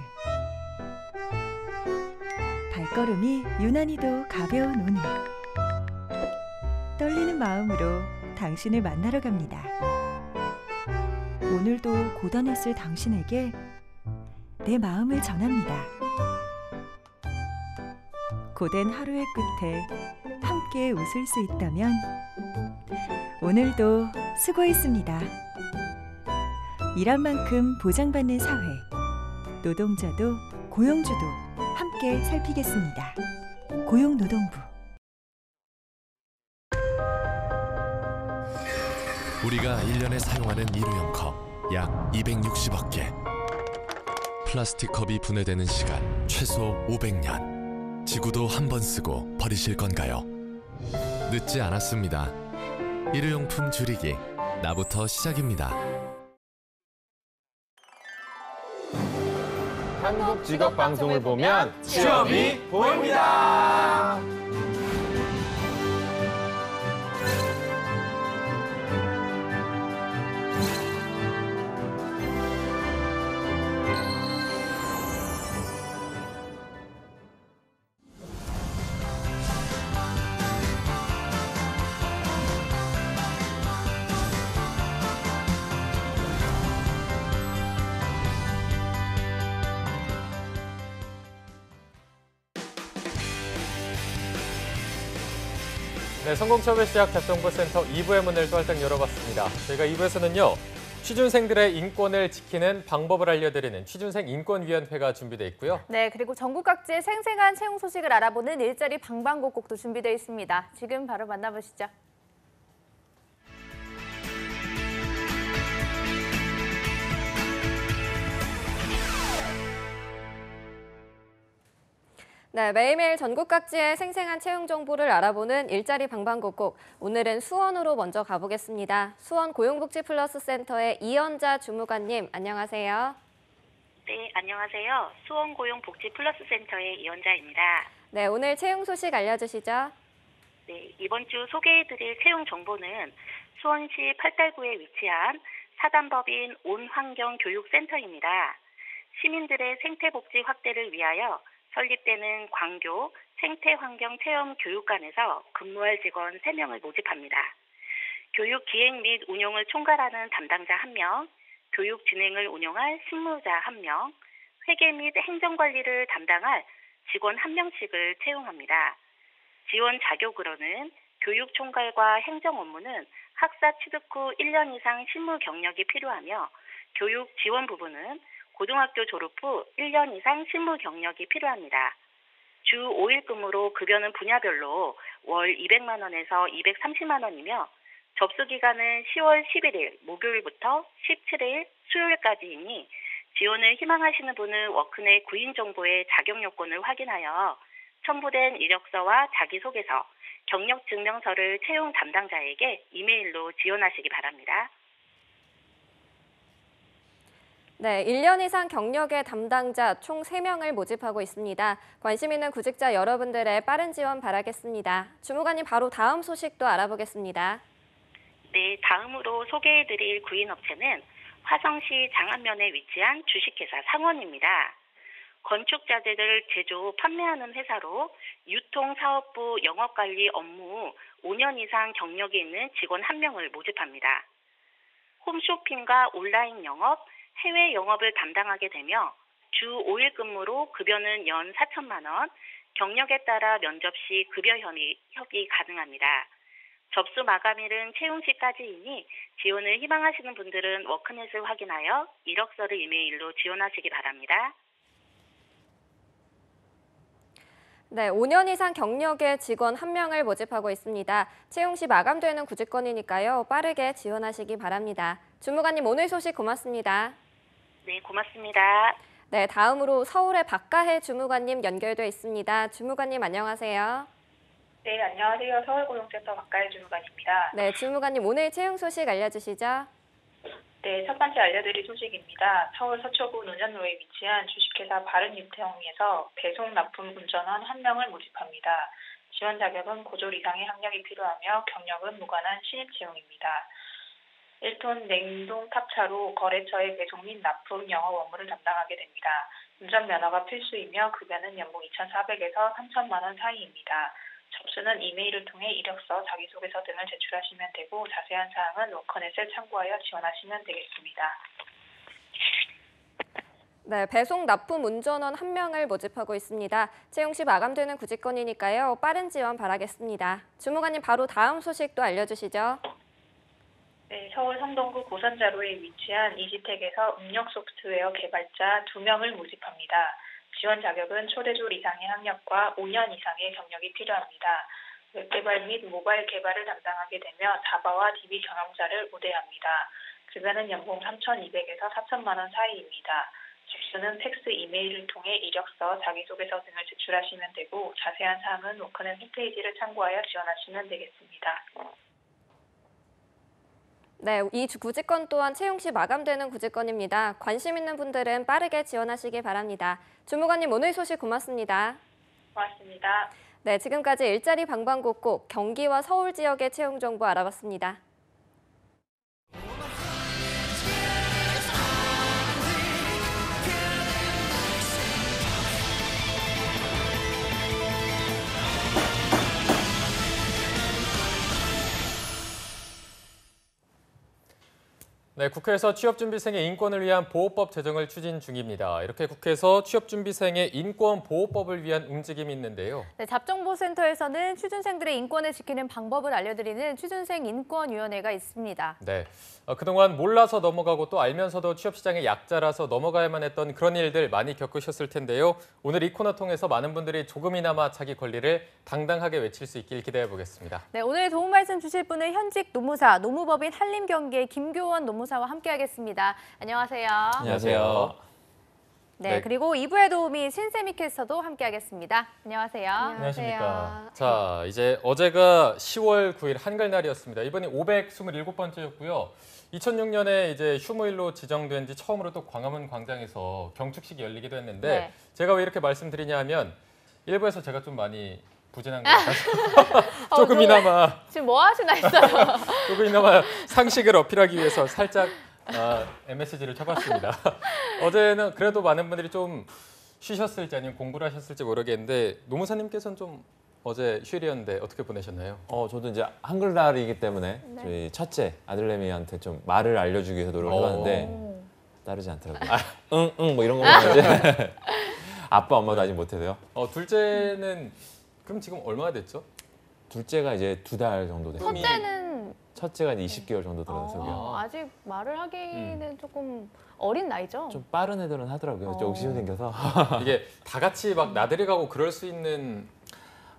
S5: 발걸음이 유난히도 가벼운 오늘. 떨리는 마음으로 당신을 만나러 갑니다. 오늘도 고단했을 당신에게 내 마음을 전합니다. 고된 하루의 끝에 함께 웃을 수 있다면 오늘도 수고했습니다. 일한 만큼 보장받는 사회, 노동자도 고용주도 함께 살피겠습니다. 고용노동부.
S6: 우리가 1년에 사용하는 일회용 컵 약 260억 개. 플라스틱 컵이 분해되는 시간 최소 500년. 지구도 한 번 쓰고 버리실 건가요? 늦지 않았습니다. 일회용품 줄이기, 나부터 시작입니다.
S1: 한국 직업 방송을 보면 취업이 보입니다. 네, 성공취업의 시작 잡정보센터 2부의 문을 또 활짝 열어봤습니다. 저희가 2부에서는요. 취준생들의 인권을 지키는 방법을 알려드리는 취준생 인권위원회가 준비되어 있고요.
S2: 네, 그리고 전국 각지의 생생한 채용 소식을 알아보는 일자리 방방곡곡도 준비되어 있습니다. 지금 바로 만나보시죠.
S4: 네, 매일매일 전국 각지의 생생한 채용 정보를 알아보는 일자리 방방곡곡. 오늘은 수원으로 먼저 가보겠습니다. 수원 고용복지 플러스 센터의 이연자 주무관님, 안녕하세요.
S7: 네, 안녕하세요. 수원고용복지 플러스 센터의 이연자입니다.
S4: 네, 오늘 채용 소식 알려주시죠.
S7: 네, 이번 주 소개해드릴 채용 정보는 수원시 팔달구에 위치한 사단법인 온환경교육센터입니다. 시민들의 생태복지 확대를 위하여 설립되는 광교 생태환경체험교육관에서 근무할 직원 3명을 모집합니다. 교육 기획 및 운용을 총괄하는 담당자 1명, 교육 진행을 운영할 실무자 1명, 회계 및 행정관리를 담당할 직원 1명씩을 채용합니다. 지원 자격으로는 교육 총괄과 행정 업무는 학사 취득 후 1년 이상 실무 경력이 필요하며 교육 지원 부분은 고등학교 졸업 후 1년 이상 실무 경력이 필요합니다. 주 5일 근무로 급여는 분야별로 월 200만 원에서 230만 원이며 접수 기간은 10월 11일 목요일부터 17일 수요일까지이니 지원을 희망하시는 분은 워크넷 구인 정보의 자격 요건을 확인하여 첨부된 이력서와 자기소개서, 경력 증명서를 채용 담당자에게 이메일로 지원하시기 바랍니다.
S4: 네, 1년 이상 경력의 담당자 총 3명을 모집하고 있습니다. 관심 있는 구직자 여러분들의 빠른 지원 바라겠습니다. 주무관님 바로 다음 소식도 알아보겠습니다.
S7: 네, 다음으로 소개해드릴 구인업체는 화성시 장안면에 위치한 주식회사 상원입니다. 건축자재를 제조, 판매하는 회사로 유통사업부 영업관리 업무 5년 이상 경력이 있는 직원 1명을 모집합니다. 홈쇼핑과 온라인 영업, 해외 영업을 담당하게 되며 주 5일 근무로 급여는 연 4천만 원, 경력에 따라 면접 시 급여 협의 가능합니다. 접수 마감일은 채용 시까지이니 지원을 희망하시는 분들은 워크넷을 확인하여 이력서를 이메일로 지원하시기 바랍니다.
S4: 네, 5년 이상 경력의 직원 1명을 모집하고 있습니다. 채용 시 마감되는 구직권이니까요. 빠르게 지원하시기 바랍니다. 주무관님 오늘 소식 고맙습니다.
S7: 네, 고맙습니다.
S4: 네, 다음으로 서울의 박가혜 주무관님 연결돼 있습니다. 주무관님 안녕하세요.
S8: 네, 안녕하세요. 서울고용센터 박가혜 주무관입니다.
S4: 네, 주무관님 오늘 채용 소식 알려주시죠.
S8: 네, 첫 번째 알려드릴 소식입니다. 서울 서초구 논현로에 위치한 주식회사 바른유통에서 배송 납품 운전원 1명을 모집합니다. 지원 자격은 고졸 이상의 학력이 필요하며 경력은 무관한 신입 채용입니다. 1톤 냉동 탑차로 거래처의 배송 및 납품 영업 업무를 담당하게 됩니다. 운전면허가 필수이며 급여는 연봉 2,400에서 3천만 원 사이입니다. 접수는 이메일을 통해 이력서, 자기소개서 등을 제출하시면 되고 자세한 사항은 워커넷을 참고하여 지원하시면 되겠습니다.
S4: 네, 배송 납품 운전원 1명을 모집하고 있습니다. 채용 시 마감되는 구직권이니까요. 빠른 지원 바라겠습니다. 주무관님 바로 다음 소식도 알려주시죠.
S8: 네, 서울 성동구 고선자로에 위치한 이지텍에서 응력 소프트웨어 개발자 2명을 모집합니다. 지원 자격은 초대졸 이상의 학력과 5년 이상의 경력이 필요합니다. 웹개발 및 모바일 개발을 담당하게 되며 자바와 DB 경험자를 우대합니다. 급여는 연봉 3,200에서 4천만 원 사이입니다. 접수는 팩스, 이메일을 통해 이력서, 자기소개서 등을 제출하시면 되고 자세한 사항은 워크넷 홈페이지를 참고하여 지원하시면 되겠습니다.
S4: 네, 이 구직권 또한 채용 시 마감되는 구직권입니다. 관심 있는 분들은 빠르게 지원하시기 바랍니다. 주무관님 오늘 소식 고맙습니다.
S8: 고맙습니다.
S4: 네, 지금까지 일자리 방방곡곡 경기와 서울 지역의 채용 정보 알아봤습니다.
S1: 네, 국회에서 취업준비생의 인권을 위한 보호법 제정을 추진 중입니다. 이렇게 국회에서 취업준비생의 인권보호법을 위한 움직임이 있는데요.
S2: 네, 잡정보센터에서는 취준생들의 인권을 지키는 방법을 알려드리는 취준생 인권위원회가 있습니다.
S1: 네, 그동안 몰라서 넘어가고 또 알면서도 취업시장의 약자라서 넘어가야만 했던 그런 일들 많이 겪으셨을 텐데요. 오늘 이 코너 통해서 많은 분들이 조금이나마 자기 권리를 당당하게 외칠 수 있길 기대해 보겠습니다.
S2: 네, 오늘 도움 말씀 주실 분은 현직 노무사, 노무법인 한림경기의 김교원 노무사와 함께하겠습니다. 안녕하세요.
S1: 안녕하세요.
S2: 네, 그리고 2부의 도우미 신세미 캐스터도 함께하겠습니다. 안녕하세요.
S1: 안녕하십니까. 자, 이제 어제가 10월 9일 한글날이었습니다. 이번이 527번째였고요. 2006년에 이제 휴무일로 지정된 지 처음으로 또 광화문 광장에서 경축식이 열리기도 했는데
S2: 네.
S1: 제가 왜 이렇게 말씀드리냐 하면 일부에서 제가 좀 많이 부진한 것 같아서 조금이나마
S2: 지금 뭐 하시나 했어요.
S1: 조금이나마 상식을 어필하기 위해서 살짝 MSG를 쳐봤습니다. 어제는 그래도 많은 분들이 좀 쉬셨을지 아니면 공부를 하셨을지 모르겠는데 노무사님께서는 좀 어제 휴일이었는데 어떻게 보내셨나요?
S9: 저도 이제 한글날이기 때문에
S2: 네.
S9: 저희 첫째 아들내미한테 좀 말을 알려주기 위해서 노력을 해봤는데 따르지 않더라고요. 응, 뭐 이런 거만 하는데 아빠, 엄마도 아직 못해서요.
S1: 둘째는 그럼 지금 얼마나 됐죠?
S9: 둘째가 이제 2달 정도 됐어요.
S2: 첫째는
S9: 첫째가 이제 20개월 정도 들어서고요.
S2: 아직 말을 하기는 조금 어린 나이죠?
S9: 좀 빠른 애들은 하더라고요. 욕심이 생겨서.
S1: 이게 다 같이 막 나들이 가고 그럴 수 있는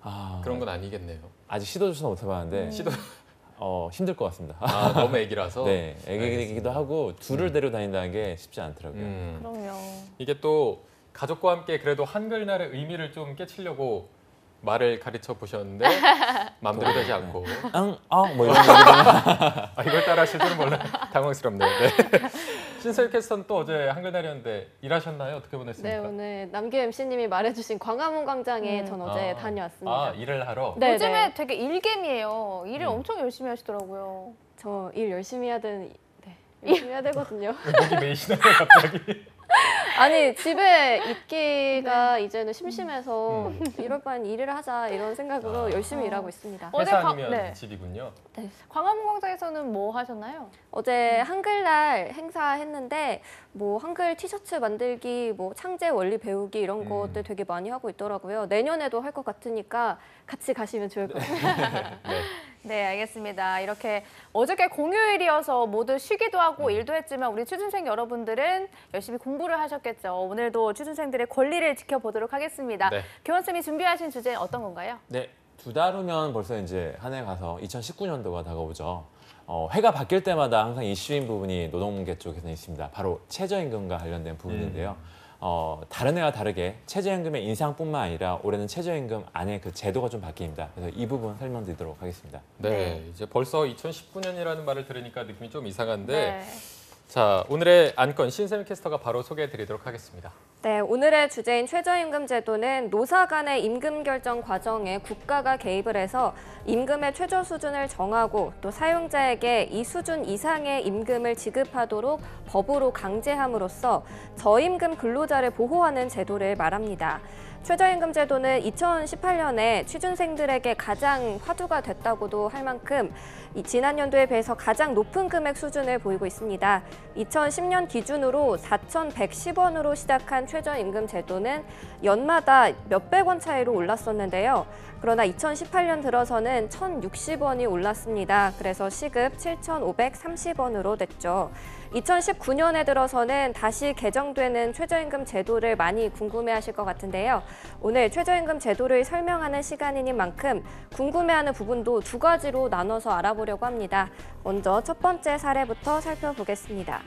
S9: 아,
S1: 그런 건 아니겠네요.
S9: 아직 시도조차 못 해봤는데
S1: 시도
S9: 힘들 것 같습니다.
S1: 너무 애기라서.
S9: 네, 애기이기도 하고 둘을 데려다닌다는 게 쉽지 않더라고요.
S2: 그럼요.
S1: 이게 또 가족과 함께 그래도 한글날의 의미를 좀 깨치려고 말을 가르쳐 보셨는데 마음대로 되지 않고
S9: 뭐 이런 얘기가
S1: 이걸 따라 하실 줄은 몰라요. 당황스럽네요. 네. 신서유 캐스터는 또 어제 한글날이었는데 일하셨나요? 어떻게
S4: 네,
S1: 보냈습니까?
S4: 오늘 남규 MC님이 말해주신 광화문 광장에 전 어제 다녀왔습니다.
S1: 일을 하러?
S4: 네,
S2: 요즘에
S4: 네.
S2: 되게 일개미예요. 일을 엄청 열심히 하시더라고요.
S4: 저 일 열심히 해야 되는, 열심히 해야 되거든요.
S1: 목이 메이시나요 갑자기?
S4: 아니, 집에 있기가 이제는 심심해서 이럴 바엔 일을 하자 이런 생각으로 열심히 일하고 있습니다.
S2: 어제
S1: 회사 아니면
S2: 네.
S1: 집이군요.
S2: 광화문 광장에서는 뭐 하셨나요?
S4: 어제 한글날 행사했는데 뭐 한글 티셔츠 만들기, 뭐 창제 원리 배우기 이런 것들 되게 많이 하고 있더라고요. 내년에도 할 것 같으니까 같이 가시면 좋을 것 같아요.
S2: 네, 알겠습니다. 이렇게 어저께 공휴일이어서 모두 쉬기도 하고 일도 했지만 우리 취준생 여러분들은 열심히 공부를 하셨겠죠. 오늘도 취준생들의 권리를 지켜보도록 하겠습니다.
S1: 네.
S2: 교원쌤이 준비하신 주제 어떤 건가요?
S9: 네, 2달 후면 벌써 이제 한 해 가서 2019년도가 다가오죠. 해가 바뀔 때마다 항상 이슈인 부분이 노동계 쪽에서 있습니다. 바로 최저임금과 관련된 부분인데요. 다른 해와 다르게 최저임금의 인상뿐만 아니라 올해는 최저임금 안에 그 제도가 좀 바뀝니다. 그래서 이 부분 설명드리도록 하겠습니다.
S1: 네, 이제 벌써 2019년이라는 말을 들으니까 느낌이 좀 이상한데
S2: 네.
S1: 자, 오늘의 안건 신세미 캐스터가 바로 소개해드리도록 하겠습니다.
S4: 네, 오늘의 주제인 최저임금 제도는 노사 간의 임금 결정 과정에 국가가 개입을 해서 임금의 최저 수준을 정하고 또 사용자에게 이 수준 이상의 임금을 지급하도록 법으로 강제함으로써 저임금 근로자를 보호하는 제도를 말합니다. 최저임금 제도는 2018년에 취준생들에게 가장 화두가 됐다고도 할 만큼 지난 연도에 비해서 가장 높은 금액 수준을 보이고 있습니다. 2010년 기준으로 4,110원으로 시작한 최저임금 제도는 연마다 몇백 원 차이로 올랐었는데요. 그러나 2018년 들어서는 1,060원이 올랐습니다. 그래서 시급 7,530원으로 됐죠. 2019년에 들어서는 다시 개정되는 최저임금 제도를 많이 궁금해하실 것 같은데요. 오늘 최저임금 제도를 설명하는 시간인 만큼 궁금해하는 부분도 두 가지로 나눠서 알아보려고 합니다. 먼저 첫 번째 사례부터 살펴보겠습니다.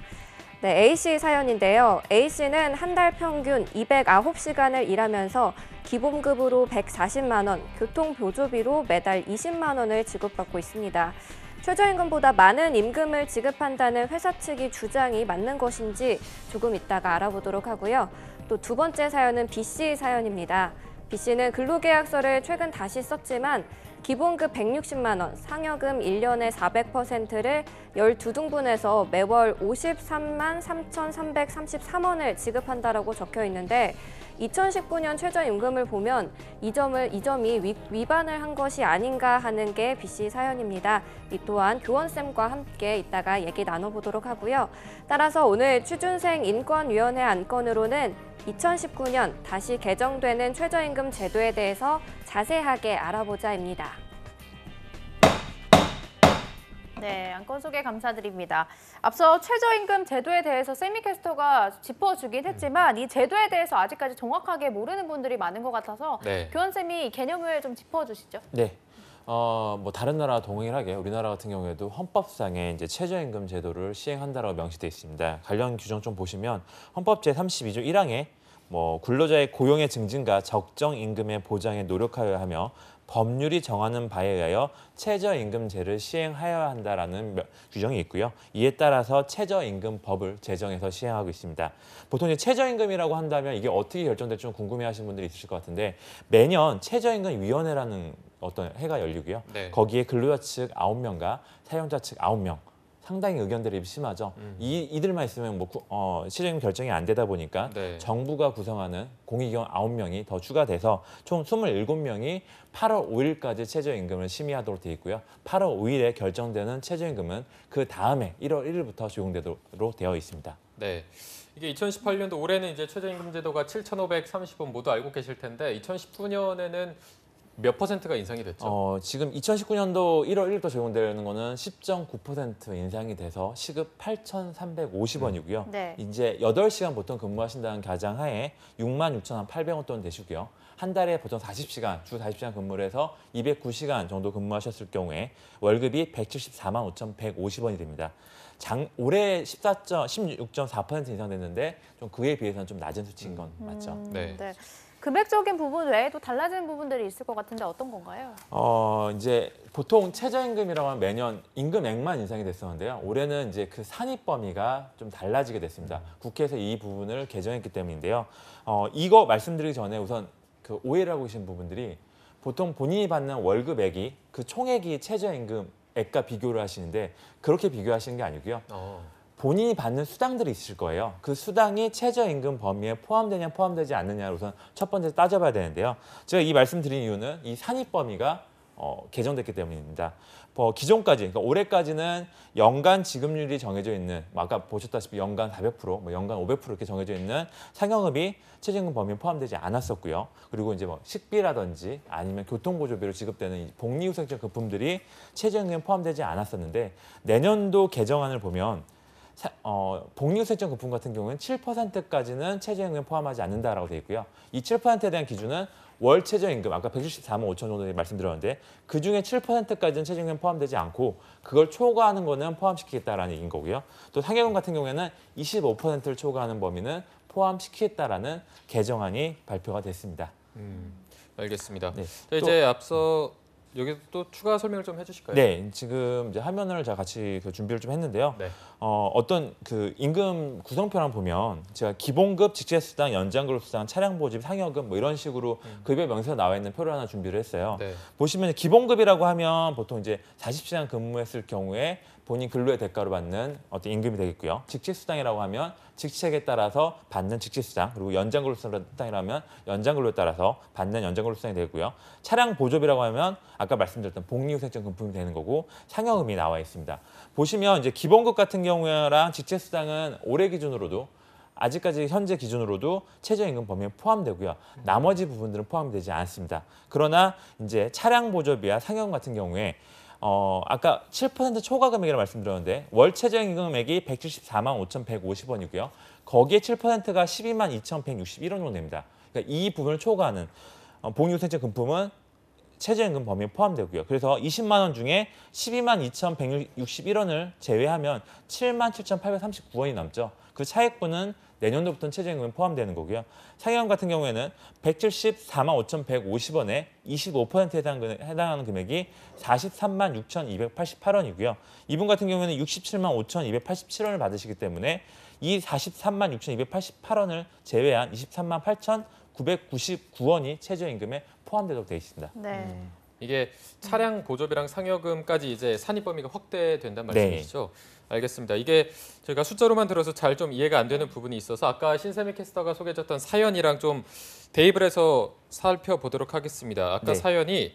S4: 네, A씨 사연인데요. A씨는 한 달 평균 209시간을 일하면서 기본급으로 140만 원, 교통보조비로 매달 20만 원을 지급받고 있습니다. 최저임금보다 많은 임금을 지급한다는 회사 측의 주장이 맞는 것인지 조금 이따가 알아보도록 하고요. 또 두 번째 사연은 B씨 사연입니다. B씨는 근로계약서를 최근 다시 썼지만 기본급 160만 원, 상여금 1년에 400%를 12등분해서 매월 53만 3,333원을 지급한다라고 적혀 있는데 2019년 최저임금을 보면 이 점이 위반을 한 것이 아닌가 하는 게 B씨 사연입니다. 이 또한 교원쌤과 함께 이따가 얘기 나눠보도록 하고요. 따라서 오늘 취준생 인권위원회 안건으로는 2019년 다시 개정되는 최저임금 제도에 대해서 자세하게 알아보자입니다.
S2: 네, 안건 소개 감사드립니다. 앞서 최저임금 제도에 대해서 세미캐스터가 짚어주긴 했지만 이 제도에 대해서 아직까지 정확하게 모르는 분들이 많은 것 같아서
S1: 네.
S2: 교원쌤이 개념을 좀 짚어주시죠.
S9: 네. 뭐 다른 나라와 동일하게 우리나라 같은 경우에도 헌법상에 이제 최저임금 제도를 시행한다라고 명시되어 있습니다. 관련 규정 좀 보시면 헌법 제32조 1항에 뭐 근로자의 고용의 증진과 적정 임금의 보장에 노력하여야 하며 법률이 정하는 바에 의하여 최저임금제를 시행하여야 한다라는 규정이 있고요. 이에 따라서 최저임금법을 제정해서 시행하고 있습니다. 보통 이제 최저임금이라고 한다면 이게 어떻게 결정될지 좀 궁금해하시는 분들이 있으실 것 같은데 매년 최저임금위원회라는 어떤 회가 열리고요.
S1: 네.
S9: 거기에 근로자 측 9명과 사용자 측 9명 상당히 의견 대립이 심하죠. 이들만 있으면 최저임금 결정이 안 되다 보니까
S1: 네.
S9: 정부가 구성하는 공익기관 9명이 더 추가돼서 총 27명이 8월 5일까지 최저임금을 심의하도록 돼 있고요. 8월 5일에 결정되는 최저임금은 그 다음에 1월 1일부터 적용되도록 되어 있습니다.
S1: 네. 이게 2018년도 올해는 이제 최저임금 제도가 7,530원 모두 알고 계실 텐데 2019년에는 몇 퍼센트가 인상이 됐죠?
S9: 지금 2019년도 1월 1일부터 적용되는 거는 10.9% 인상이 돼서 시급 8,350원이고요.
S2: 네.
S9: 이제 8시간 보통 근무하신다는 가정하에 66,800원 돈 되시고요. 한 달에 보통 40시간, 주 40시간 근무를 해서 209시간 정도 근무하셨을 경우에 월급이 174만 5,150원이 됩니다. 올해 16.4% 인상됐는데 좀 그에 비해서는 좀 낮은 수치인 건 맞죠.
S1: 네.
S2: 네. 금액적인 부분 외에도 달라진 부분들이 있을 것 같은데 어떤 건가요?
S9: 이제 보통 최저임금이라고 하면 매년 임금액만 인상이 됐었는데요. 올해는 이제 그 산입 범위가 좀 달라지게 됐습니다. 국회에서 이 부분을 개정했기 때문인데요. 이거 말씀드리기 전에 우선 그 오해를 하고 계신 부분들이 보통 본인이 받는 월급액이 그 총액이 최저임금액과 비교를 하시는데 그렇게 비교하시는 게 아니고요. 본인이 받는 수당들이 있을 거예요. 그 수당이 최저임금 범위에 포함되냐 포함되지 않느냐를 우선 첫 번째 따져봐야 되는데요. 제가 이 말씀드린 이유는 이 산입 범위가 개정됐기 때문입니다. 기존까지, 그러니까 올해까지는 연간 지급률이 정해져 있는, 아까 보셨다시피 연간 400%, 연간 500% 이렇게 정해져 있는 상여금이 최저임금 범위에 포함되지 않았었고요. 그리고 이제 식비라든지 아니면 교통보조비로 지급되는 이 복리후생적 금품들이 최저임금에 포함되지 않았었는데 내년도 개정안을 보면 복리후생적 금품 같은 경우는 7%까지는 최저임금에 포함하지 않는다라고 되어 있고요. 이 7%에 대한 기준은 월 최저임금, 아까 174만 5천 정도 말씀드렸는데 그중에 7%까지는 최저임금에 포함되지 않고 그걸 초과하는 거는 포함시키겠다라는 얘기인 거고요. 또 상여금 같은 경우에는 25%를 초과하는 범위는 포함시키겠다라는 개정안이 발표가 됐습니다.
S1: 알겠습니다.
S9: 네.
S1: 자, 이제 앞서 여기서 또 추가 설명을 좀 해주실까요?
S9: 네, 지금 이제 화면을 제가 같이 준비를 좀 했는데요.
S1: 네.
S9: 어떤 그 임금 구성표를 보면 제가 기본급, 직제수당, 연장근로수당, 차량보집, 상여금 이런 식으로 급여 명세가 나와 있는 표를 하나 준비를 했어요.
S1: 네.
S9: 보시면 기본급이라고 하면 보통 이제 40시간 근무했을 경우에 본인 근로의 대가로 받는 어떤 임금이 되겠고요. 직책수당이라고 하면 직책에 따라서 받는 직책수당, 그리고 연장근로수당이라면 연장근로에 따라서 받는 연장근로수당이 되고요. 차량 보조비라고 하면 아까 말씀드렸던 복리후생적 금품이 되는 거고 상여금이 나와 있습니다. 보시면 이제 기본급 같은 경우랑 직책수당은 올해 기준으로도 아직까지 현재 기준으로도 최저임금 범위에 포함되고요. 나머지 부분들은 포함이 되지 않습니다. 그러나 이제 차량 보조비와 상여금 같은 경우에 아까 7% 초과 금액이라고 말씀드렸는데 월 최저임금액이 174만 5,150원이고요. 거기에 7%가 12만 2,161원 정도 됩니다. 그러니까 이 부분을 초과하는 복리후생적 금품은 최저임금 범위에 포함되고요. 그래서 20만 원 중에 12만 2,161원을 제외하면 7만 7,839원이 남죠. 그 차액분은 내년도부터는 최저임금에 포함되는 거고요. 상여금 같은 경우에는 174만 5,150원에 25%에 해당하는 금액이 43만 6,288원이고요. 이분 같은 경우에는 67만 5,287원을 받으시기 때문에 이 43만 6,288원을 제외한 23만 8,999원이 최저임금에 포함되도록 되어 있습니다.
S2: 네.
S1: 이게 차량 보조비랑 상여금까지 이제 산입 범위가 확대된다는
S9: 네.
S1: 말씀이시죠? 알겠습니다. 이게 저희가 숫자로만 들어서 잘 좀 이해가 안 되는 부분이 있어서 아까 신세미 캐스터가 소개해줬던 사연이랑 좀 대입을 해서 살펴보도록 하겠습니다. 아까
S9: 네.
S1: 사연이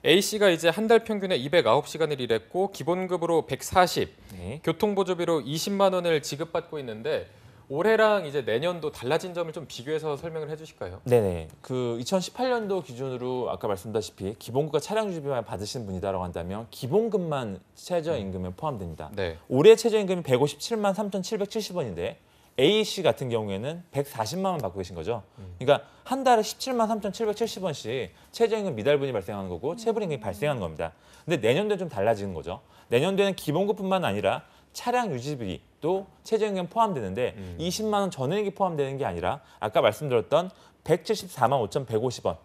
S1: A씨가 이제 한 달 평균에 209시간을 일했고 기본급으로 140,
S9: 네.
S1: 교통보조비로 20만 원을 지급받고 있는데 올해랑 이제 내년도 달라진 점을 좀 비교해서 설명을 해주실까요?
S9: 네네. 그 2018년도 기준으로 아까 말씀드렸다시피 기본급과 차량주비만 받으시는 분이다라고 한다면 기본급만 최저임금에 포함됩니다.
S1: 네.
S9: 올해 최저임금이 157만 3,770원인데 A씨 같은 경우에는 140만 원 받고 계신 거죠. 그러니까 한 달에 17만 3,770원씩 최저임금 미달분이 발생하는 거고 체불임금이 발생하는 겁니다. 근데 내년도에 좀 달라지는 거죠. 내년도에는 기본급뿐만 아니라 차량 유지비도 최저임금 포함되는데 20만 원 전액이 포함되는 게 아니라 아까 말씀드렸던 174만 5,150원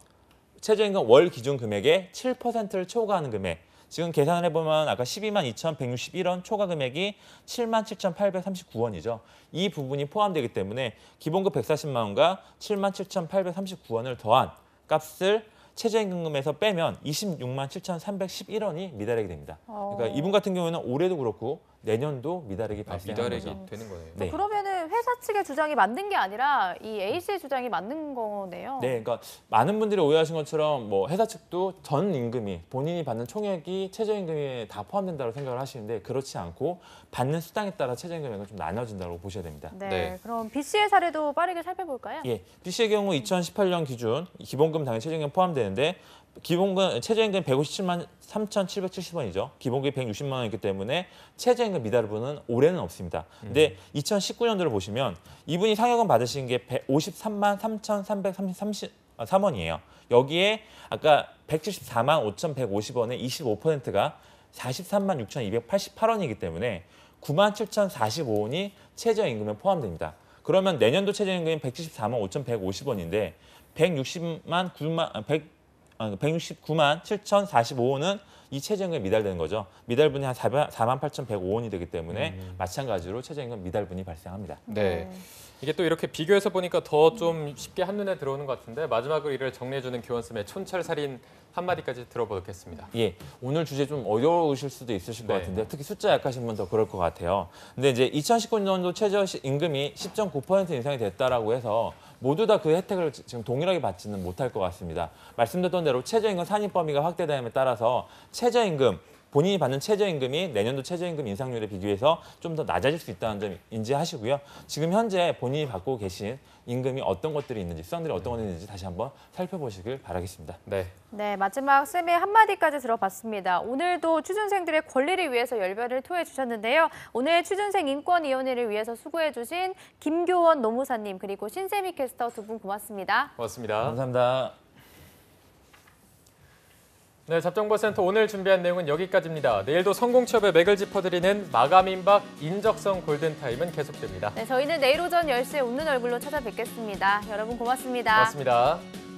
S9: 최저임금 월 기준 금액의 7%를 초과하는 금액 지금 계산을 해보면 아까 12만 2,161원 초과 금액이 7만 7,839원이죠. 이 부분이 포함되기 때문에 기본급 140만 원과 7만 7,839원을 더한 값을 최저임금에서 빼면 26만 7,311원이 미달하게 됩니다. 그러니까 이분 같은 경우에는 올해도 그렇고 내년도 미달액이 발생하는
S1: 미달액이
S9: 거죠.
S1: 되는 거네요.
S9: 네.
S2: 그러면은 회사 측의 주장이 맞는 게 아니라 이 A씨의 주장이 맞는 거네요.
S9: 네, 그러니까 많은 분들이 오해하신 것처럼 뭐 회사 측도 전 임금이 본인이 받는 총액이 최저임금에 다 포함된다고 생각을 하시는데 그렇지 않고 받는 수당에 따라 최저임금 액은 좀 나눠진다고 보셔야 됩니다.
S2: 네,
S1: 네.
S2: 그럼 B씨의 사례도 빠르게 살펴볼까요?
S9: 예, B씨의 경우 2018년 기준 기본금 당연 최저임금 포함되는데 기본금 최저임금 157만 3,770원이죠. 기본금이 160만 원이기 때문에 최저임금 미달분은 올해는 없습니다. 근데 2019년도를 보시면 이분이 상여금 받으신 게 153만 3,333원이에요. 여기에 아까 174만 5,150원의 25%가 43만 6,288원이기 때문에 9만 7,045원이 최저임금에 포함됩니다. 그러면 내년도 최저임금이 174만 5,150원인데 169만 7,045원은 이 최저임금에 미달되는 거죠. 미달분이 한 4만 8,105원이 되기 때문에 마찬가지로 최저임금 미달분이 발생합니다.
S1: 네. 이게 또 이렇게 비교해서 보니까 더 좀 쉽게 한눈에 들어오는 것 같은데 마지막으로 이를 정리해주는 교원쌤의 촌철살인 한마디까지 들어보겠습니다.
S9: 예, 오늘 주제 좀 어려우실 수도 있으실 것
S1: 네.
S9: 같은데 특히 숫자 약하신 분 더 그럴 것 같아요. 근데 이제 2019년도 최저임금이 10.9% 인상이 됐다라고 해서 모두 다 그 혜택을 지금 동일하게 받지는 못할 것 같습니다. 말씀드렸던 대로 최저임금 산입 범위가 확대됨에 따라서 최저임금 본인이 받는 최저임금이 내년도 최저임금 인상률에 비교해서 좀 더 낮아질 수 있다는 점 인지하시고요. 지금 현재 본인이 받고 계신 임금이 어떤 것들이 있는지, 수당들이 어떤 것들이 있는지 다시 한번 살펴보시길 바라겠습니다.
S1: 네.
S2: 네, 마지막 쌤의 한마디까지 들어봤습니다. 오늘도 취준생들의 권리를 위해서 열변을 토해 주셨는데요. 오늘 취준생 인권위원회를 위해서 수고해 주신 김교원 노무사님 그리고 신세미 캐스터 두 분 고맙습니다.
S1: 고맙습니다.
S9: 감사합니다.
S1: 네, 잡정보센터 오늘 준비한 내용은 여기까지입니다. 내일도 성공취업의 맥을 짚어드리는 마감임박 인적성 골든타임은 계속됩니다.
S2: 네, 저희는 내일 오전 10시에 웃는 얼굴로 찾아뵙겠습니다. 여러분 고맙습니다.
S1: 고맙습니다.